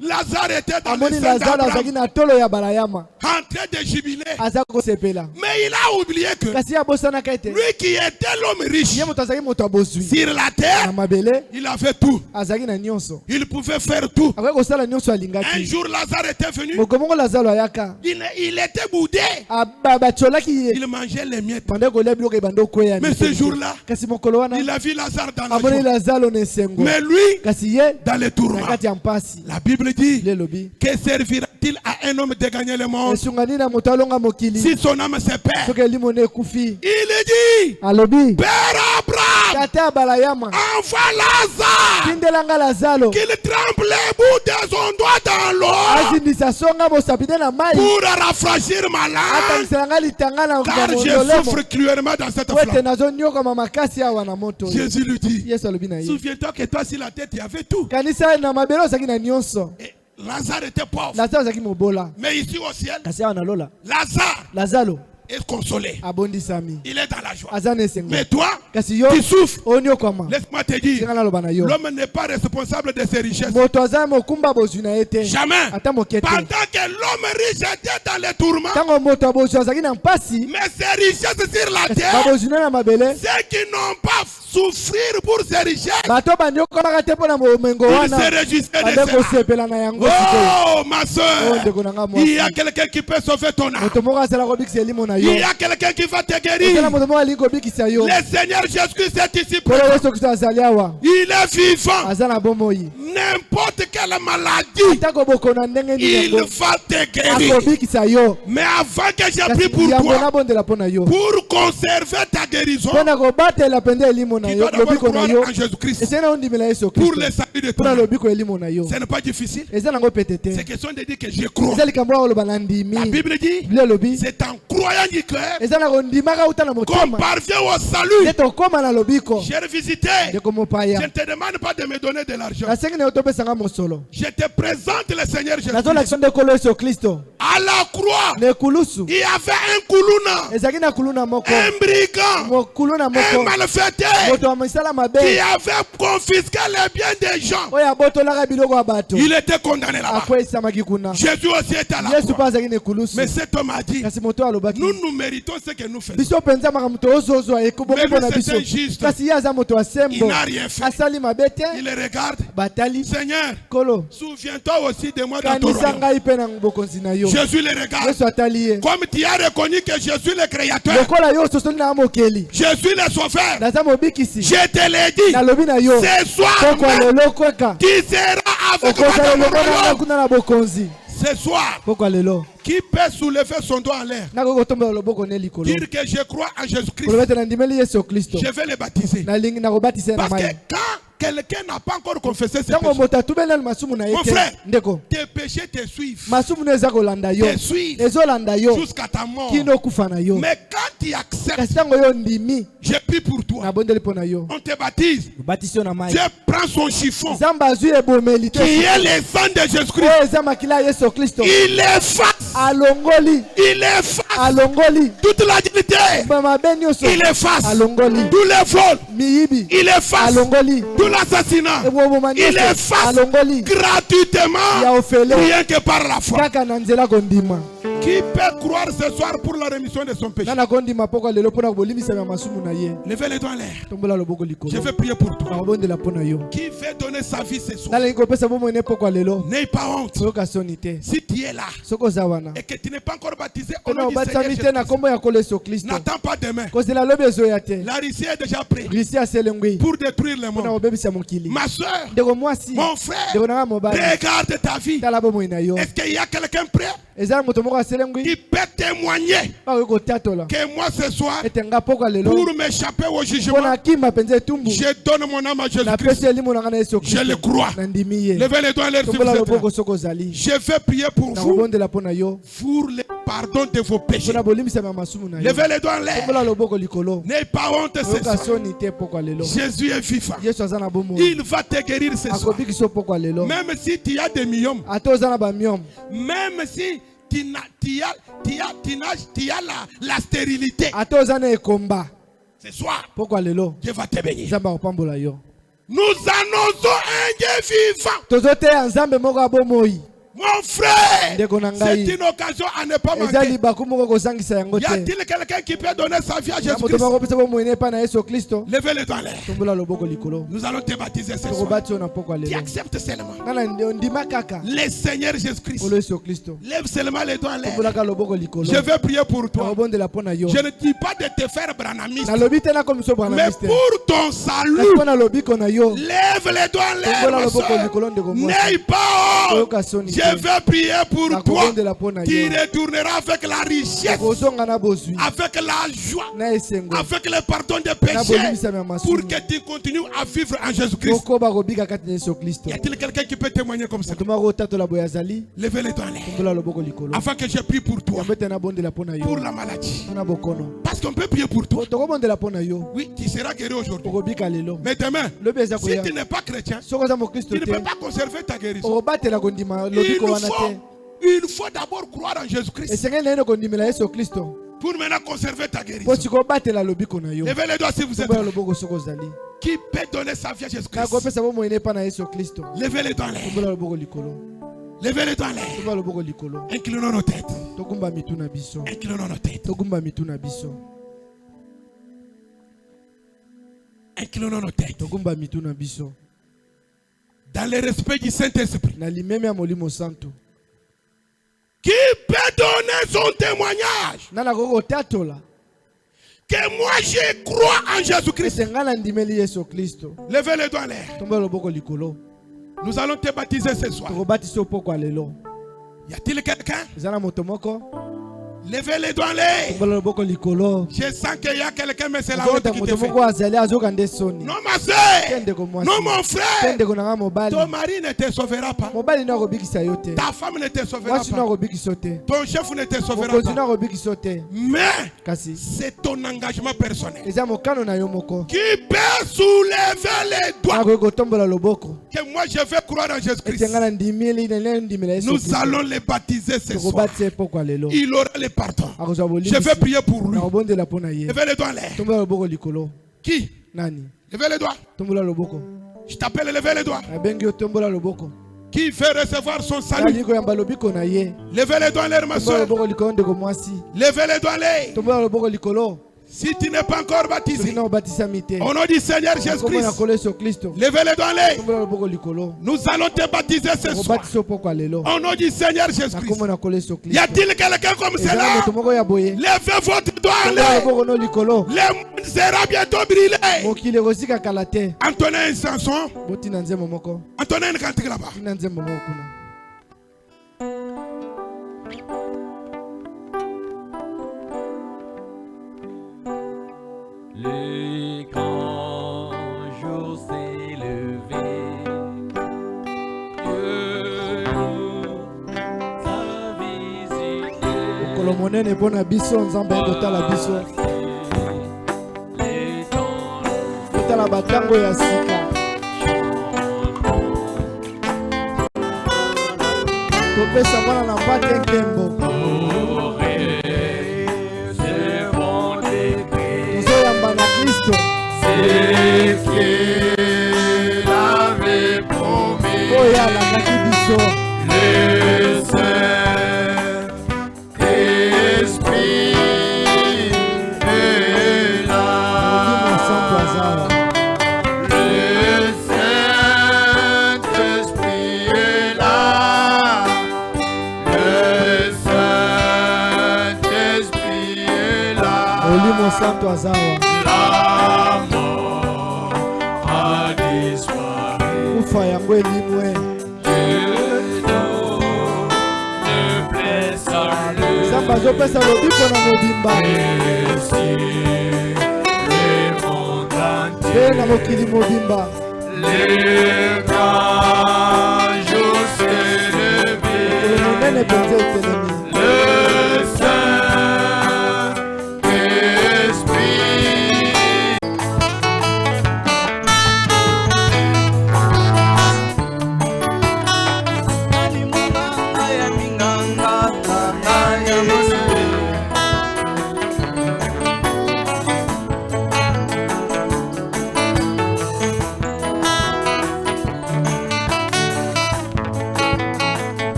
Speaker 6: Lazare était dans le sein d'Abraham, en train de jubiler. Mais il a oublié que lui qui était l'homme riche sur la terre, il avait tout. Il pouvait faire tout. Un jour, Lazare était venu. Il était boudé. Il mangeait les miettes. Mais ce jour-là, il a vu Lazare dans la joie. Mais lui, dans les tourments. La Bible dit, que servira-t-il à un homme de gagner le monde si son âme se perd? Il dit, Père Abraham, envoie Lazare qu'il trempe les bouts de son doigt dans l'eau pour rafraîchir ma langue, car je souffre cruellement dans cette flamme. Jésus lui dit, souviens-toi que toi sur la tête il y avait tout. Et Lazare était pauvre. Mais ici au ciel, Lazare est consolé. Il est dans la joie. Mais toi, tu souffres. Laisse-moi te dire, l'homme n'est pas responsable de ses richesses. Jamais. Pendant que l'homme riche était dans les tourments, mais ses richesses sur la terre, ceux qui n'ont pas souffrir pour ses richesses, ils se réjouissaient de cela. Oh ma soeur, il y a quelqu'un qui peut sauver ton âme. Il y a quelqu'un qui va te guérir. Le Seigneur Jésus-Christ est ici présent. Il est vivant. N'importe quelle maladie, il va te guérir. Mais avant que j'ai pris pour toi, pour conserver ta guérison, tu dois d'abord croire en Jésus-Christ pour le salut de ton âme. Ce n'est pas difficile. C'est question de dire que je crois. La Bible dit, c'est en croyant du cœur qu'on parvient au salut. J'ai visité. Je ne te demande pas de me donner de l'argent. Je te présente le Seigneur Jésus-Christ. À la croix, il y avait un kuluna, un brigand, un malfaiteur qui avait confisqué les biens des gens. Il était condamné là-bas. Jésus aussi était à la croix. Mais cet homme a dit, nous méritons ce que nous faisons. Mais c'est injuste. Il n'a rien fait. Il regarde. Seigneur, souviens-toi aussi de moi dans ton royaume. Jésus le regarde. Comme tu as reconnu que Jésus le créateur, Jésus le sauveur, je te l'ai dit, ce soir tu seras avec moi dans mon royaume. Ce soir, qui peut soulever son doigt en l'air, dire que je crois en Jésus-Christ, je vais le baptiser. Parce que quand quelqu'un n'a pas encore confessé ses péchés, mon frère, tes péchés te suivent. Te suivent jusqu'à ta mort. Mais quand tu acceptes, j'ai pris pour toi, on te baptise. Dieu prend son chiffon, qui est le sang de Jésus-Christ. Il efface. Il efface toute la dignité. Il efface tous les vols. Il efface tout l'assassinat. Il efface gratuitement, rien que par la foi. Qui peut croire ce soir pour la rémission de son péché? Levez les doigts en l'air. Je vais prier pour toi. Qui veut donner sa vie ce soir? N'aie pas honte. Si tu es là et que tu n'es pas encore baptisé au nom du Seigneur Jésus, n'attends pas demain. La Russie est déjà prête pour détruire le monde. Ma soeur, mon frère, regarde ta vie. Est-ce qu'il y a quelqu'un prêt qui peut témoigner que moi ce soir, pour m'échapper au jugement, je donne mon âme à Jésus-Christ? Je le crois. Levez les doigts, je vais prier pour vous. Pour les pardon de vos péchés. Levez les doigts en l'air. N'ayez pas honte ce soir. Jésus est vivant. Il va te guérir ce soir. Même si tu as des myomes, même si tu as la stérilité, ce soir, Dieu va te bénir. Nous annonçons un Dieu vivant. Mon frère, c'est une occasion à ne pas manquer. Y a-t-il quelqu'un qui peut donner sa vie à Jésus-Christ? Levez les doigts en l'air. Nous allons te baptiser ce soir. Tu acceptes seulement le Seigneur Jésus-Christ. Lève seulement les doigts en l'air. Je vais prier pour toi. Je ne dis pas de te faire branamiste, mais pour ton salut, lève les doigts en l'air, ma soeur. N'aie pas honte. Je vais prier pour toi. Tu retourneras avec la richesse, avec la joie, avec le pardon des péchés, pour que tu continues à vivre en Jésus-Christ. Y a-t-il quelqu'un qui peut témoigner comme ça? Levez les doigts en l'air. Afin que je prie pour toi, pour la maladie. Parce qu'on peut prier pour toi. Oui, tu seras guéri aujourd'hui. Mais demain, si tu n'es pas chrétien, tu ne peux pas conserver ta guérison. Il faut d'abord croire en Jésus-Christ pour maintenant conserver ta guérison. Levez les doigts si vous êtes là. Qui peut donner sa vie à Jésus-Christ? Levez les doigts en l'air. Levez les doigts en l'air. Inclinons nos têtes. Inclinons nos têtes. Inclinons nos têtes. Dans le respect du Saint-Esprit. Qui peut donner son témoignage que moi je crois en Jésus-Christ? Levez les doigts en l'air. Nous allons te baptiser ce soir. Y a-t-il quelqu'un? Levez les doigts en l'air. Je sens qu'il y a quelqu'un, mais c'est la honte qui te fait. Non, ma soeur. Non, mon frère. Ton mari ne te sauvera pas. Ta femme ne te sauvera pas. Ton chef ne te sauvera pas. Mais c'est ton engagement personnel qui peut soulever les doigts. Que moi je vais croire en Jésus-Christ. Nous allons les baptiser ce soir. Il aura les pardon. Je vais prier pour lui. Levez les doigts en l'air. Qui? Levez les doigts. Je t'appelle, levez les doigts. Qui veut recevoir son salut? Levez les doigts en l'air, ma soeur. Levez les doigts en l'air. Si tu n'es pas encore baptisé, au nom du Seigneur Jésus-Christ, levez les doigts en l'air. Nous allons te baptiser ce soir. Au nom du Seigneur Jésus-Christ. Y a-t-il quelqu'un comme cela? Levez votre doigt en l'air. Le monde sera bientôt brûlé. Entonnez une chanson. Entonnez une cantique là-bas.
Speaker 7: Le grand jour s'est levé, Dieu nous a visité. C'est ce qu'il avait promis. Le Saint-Esprit est là. Le Saint-Esprit est là. Le Saint-Esprit est là. La mort a disparu. Dieu donne plein salut. Et si le monde entier, le grand jour s'est levé, le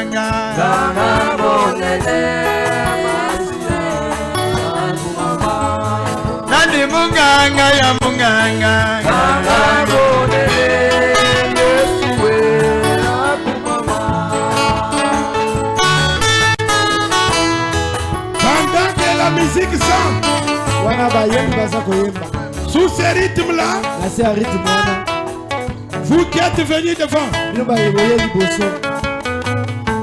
Speaker 6: munganga. Nani munganga ya munganga. Pendant que la musique sent, sous ce rythme-là, vous qui êtes venus devant,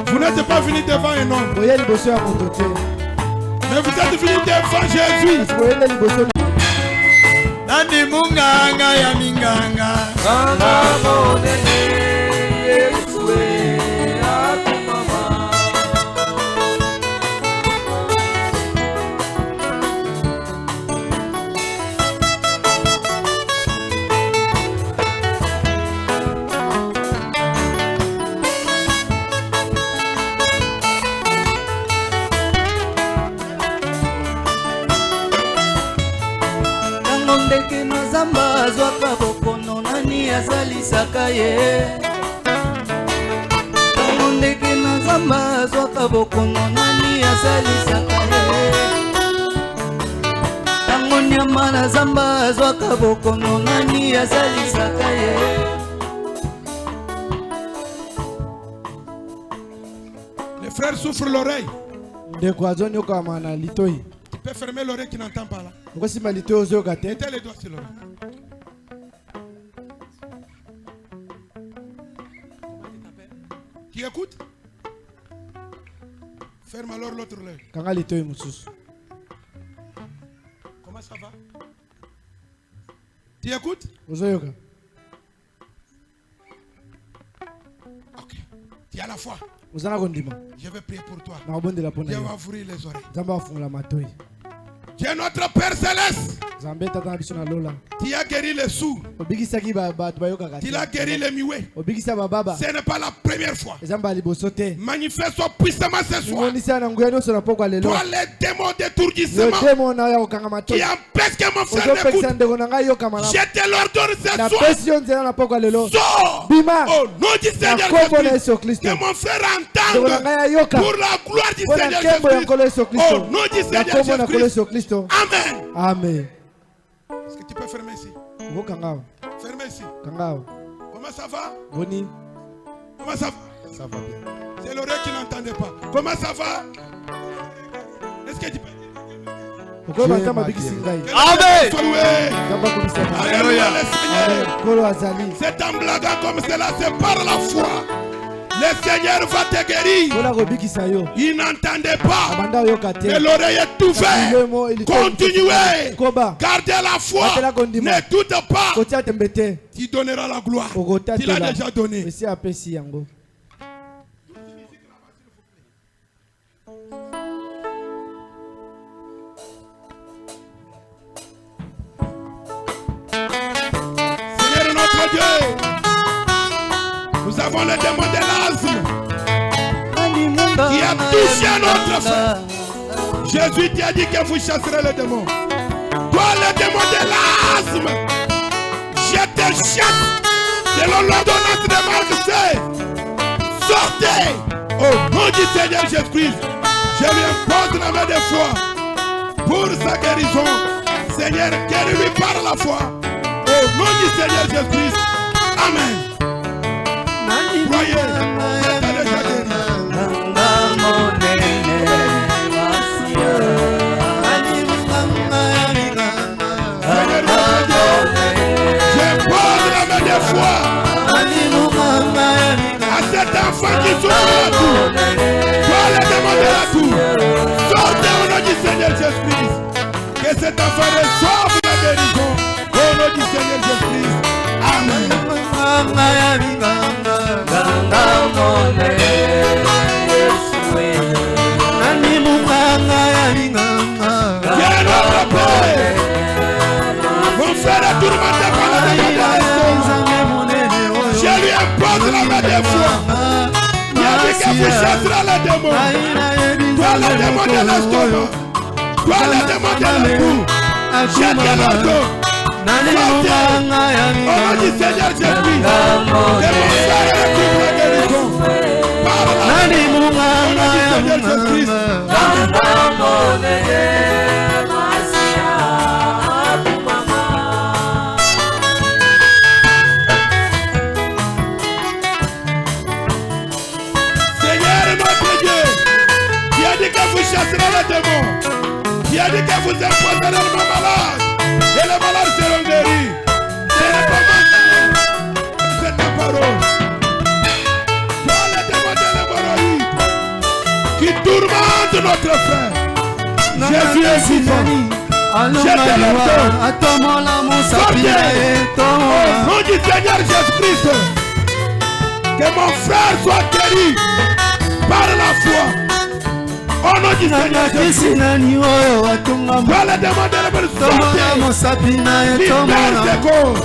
Speaker 6: vous n'êtes pas venus devant un homme, mais vous êtes venus devant Jésus. Nandi munganga ya minganga.
Speaker 7: Zwaka bokono nani azalisaka ye. Tango ndeke na zamba zwaka bokono nani azalisaka ye. Tango nyama na zamba zwaka bokono nani azalisaka ye.
Speaker 6: Les frères souffrent l'oreille. Tu peux fermer l'oreille qui n'entend pas là. Mettez les doigts sur l'oreille. Qui écoute? Ferme alors l'autre oreille. Comment ça va? Tu écoutes? Ok. Tu as la foi. Je vais prier pour toi. Dieu va ouvrir les oreilles. Dieu notre Père Céleste, tu as guéri les sourds, tu as guéri les muets. Ce n'est pas la première fois. Manifeste-toi puissamment ce soir. Toi les démons d'étourdissement qui empêchent que mon frère n'écoute, je te l'ordonne ce soir. Sors au nom du Seigneur Jésus, que mon frère entende pour la gloire du Seigneur Jésus. Au nom du Seigneur Jésus. Amen.
Speaker 9: Amen.
Speaker 6: Est-ce que tu peux fermer ici? Fermez ici. Comment ça va?
Speaker 9: Boni.
Speaker 6: Comment ça va?
Speaker 9: Ça va bien.
Speaker 6: C'est l'oreille qui n'entendait pas. Comment ça va? Est-ce que tu peux?
Speaker 9: Amen.
Speaker 6: Alléluia le Seigneur. C'est en blaguant comme cela, c'est par la foi. Le Seigneur va te guérir. Il n'entendait pas. Mais l'oreille est ouverte. Continuez. Gardez la foi. Ne doute pas. Tu donneras la gloire. Tu l'as déjà donné. Seigneur notre Dieu, nous avons le démon de l'asthme qui a touché notre frère. Jésus t'a dit que vous chasserez le démon. Toi, le démon de l'asthme, je te chasse selon l'ordonnance de Marc 16. Sortez au nom du Seigneur Jésus-Christ. Je lui impose la main de foi pour sa guérison. Seigneur, guéris-lui par la foi. Au nom du Seigneur Jésus-Christ. Amen. Croyez, c'est déjà guéri. J'impose la main de foi à cet enfant qui souffre de la tour. Toi, le démon de la tour, sortez au nom du Seigneur Jésus-Christ. Que cet enfant reçoive la guérison au nom du Seigneur Jésus-Christ. Amen. Viens notre Père. Mon frère est tourmenté par la démon de l'estomac. Je lui impose la main de foi. Il a dit que vous chasserez le démon. Toi le démon de l'estomac. Toi le démon de la tour. Je te l'ordonne. Sortez au nom du Seigneur Jésus. Et mon frère retrouve la guérison. Par la Seigneur Jésus-Christ. Seigneur notre Dieu, qui a dit que vous chasserez les démons, qui a dit que vous imposerez les malades, et les malades seront guéris. C'est pas mal, c'est ta parole. Toi, les démons de l'hémorroïde, qui tourmentent notre frère. Jésus est vivant. Je te l'ordonne. Sortez. Au nom du Seigneur Jésus-Christ, que mon frère soit guéri par la foi. Au nom du Seigneur Jésus-Christ. Toi, les démons de l'hémorroïde, sortez. Libère ses corps.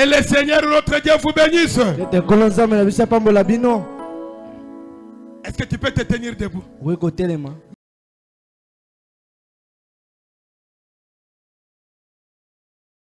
Speaker 6: Que le Seigneur notre Dieu vous bénisse. Est-ce que tu peux te tenir debout?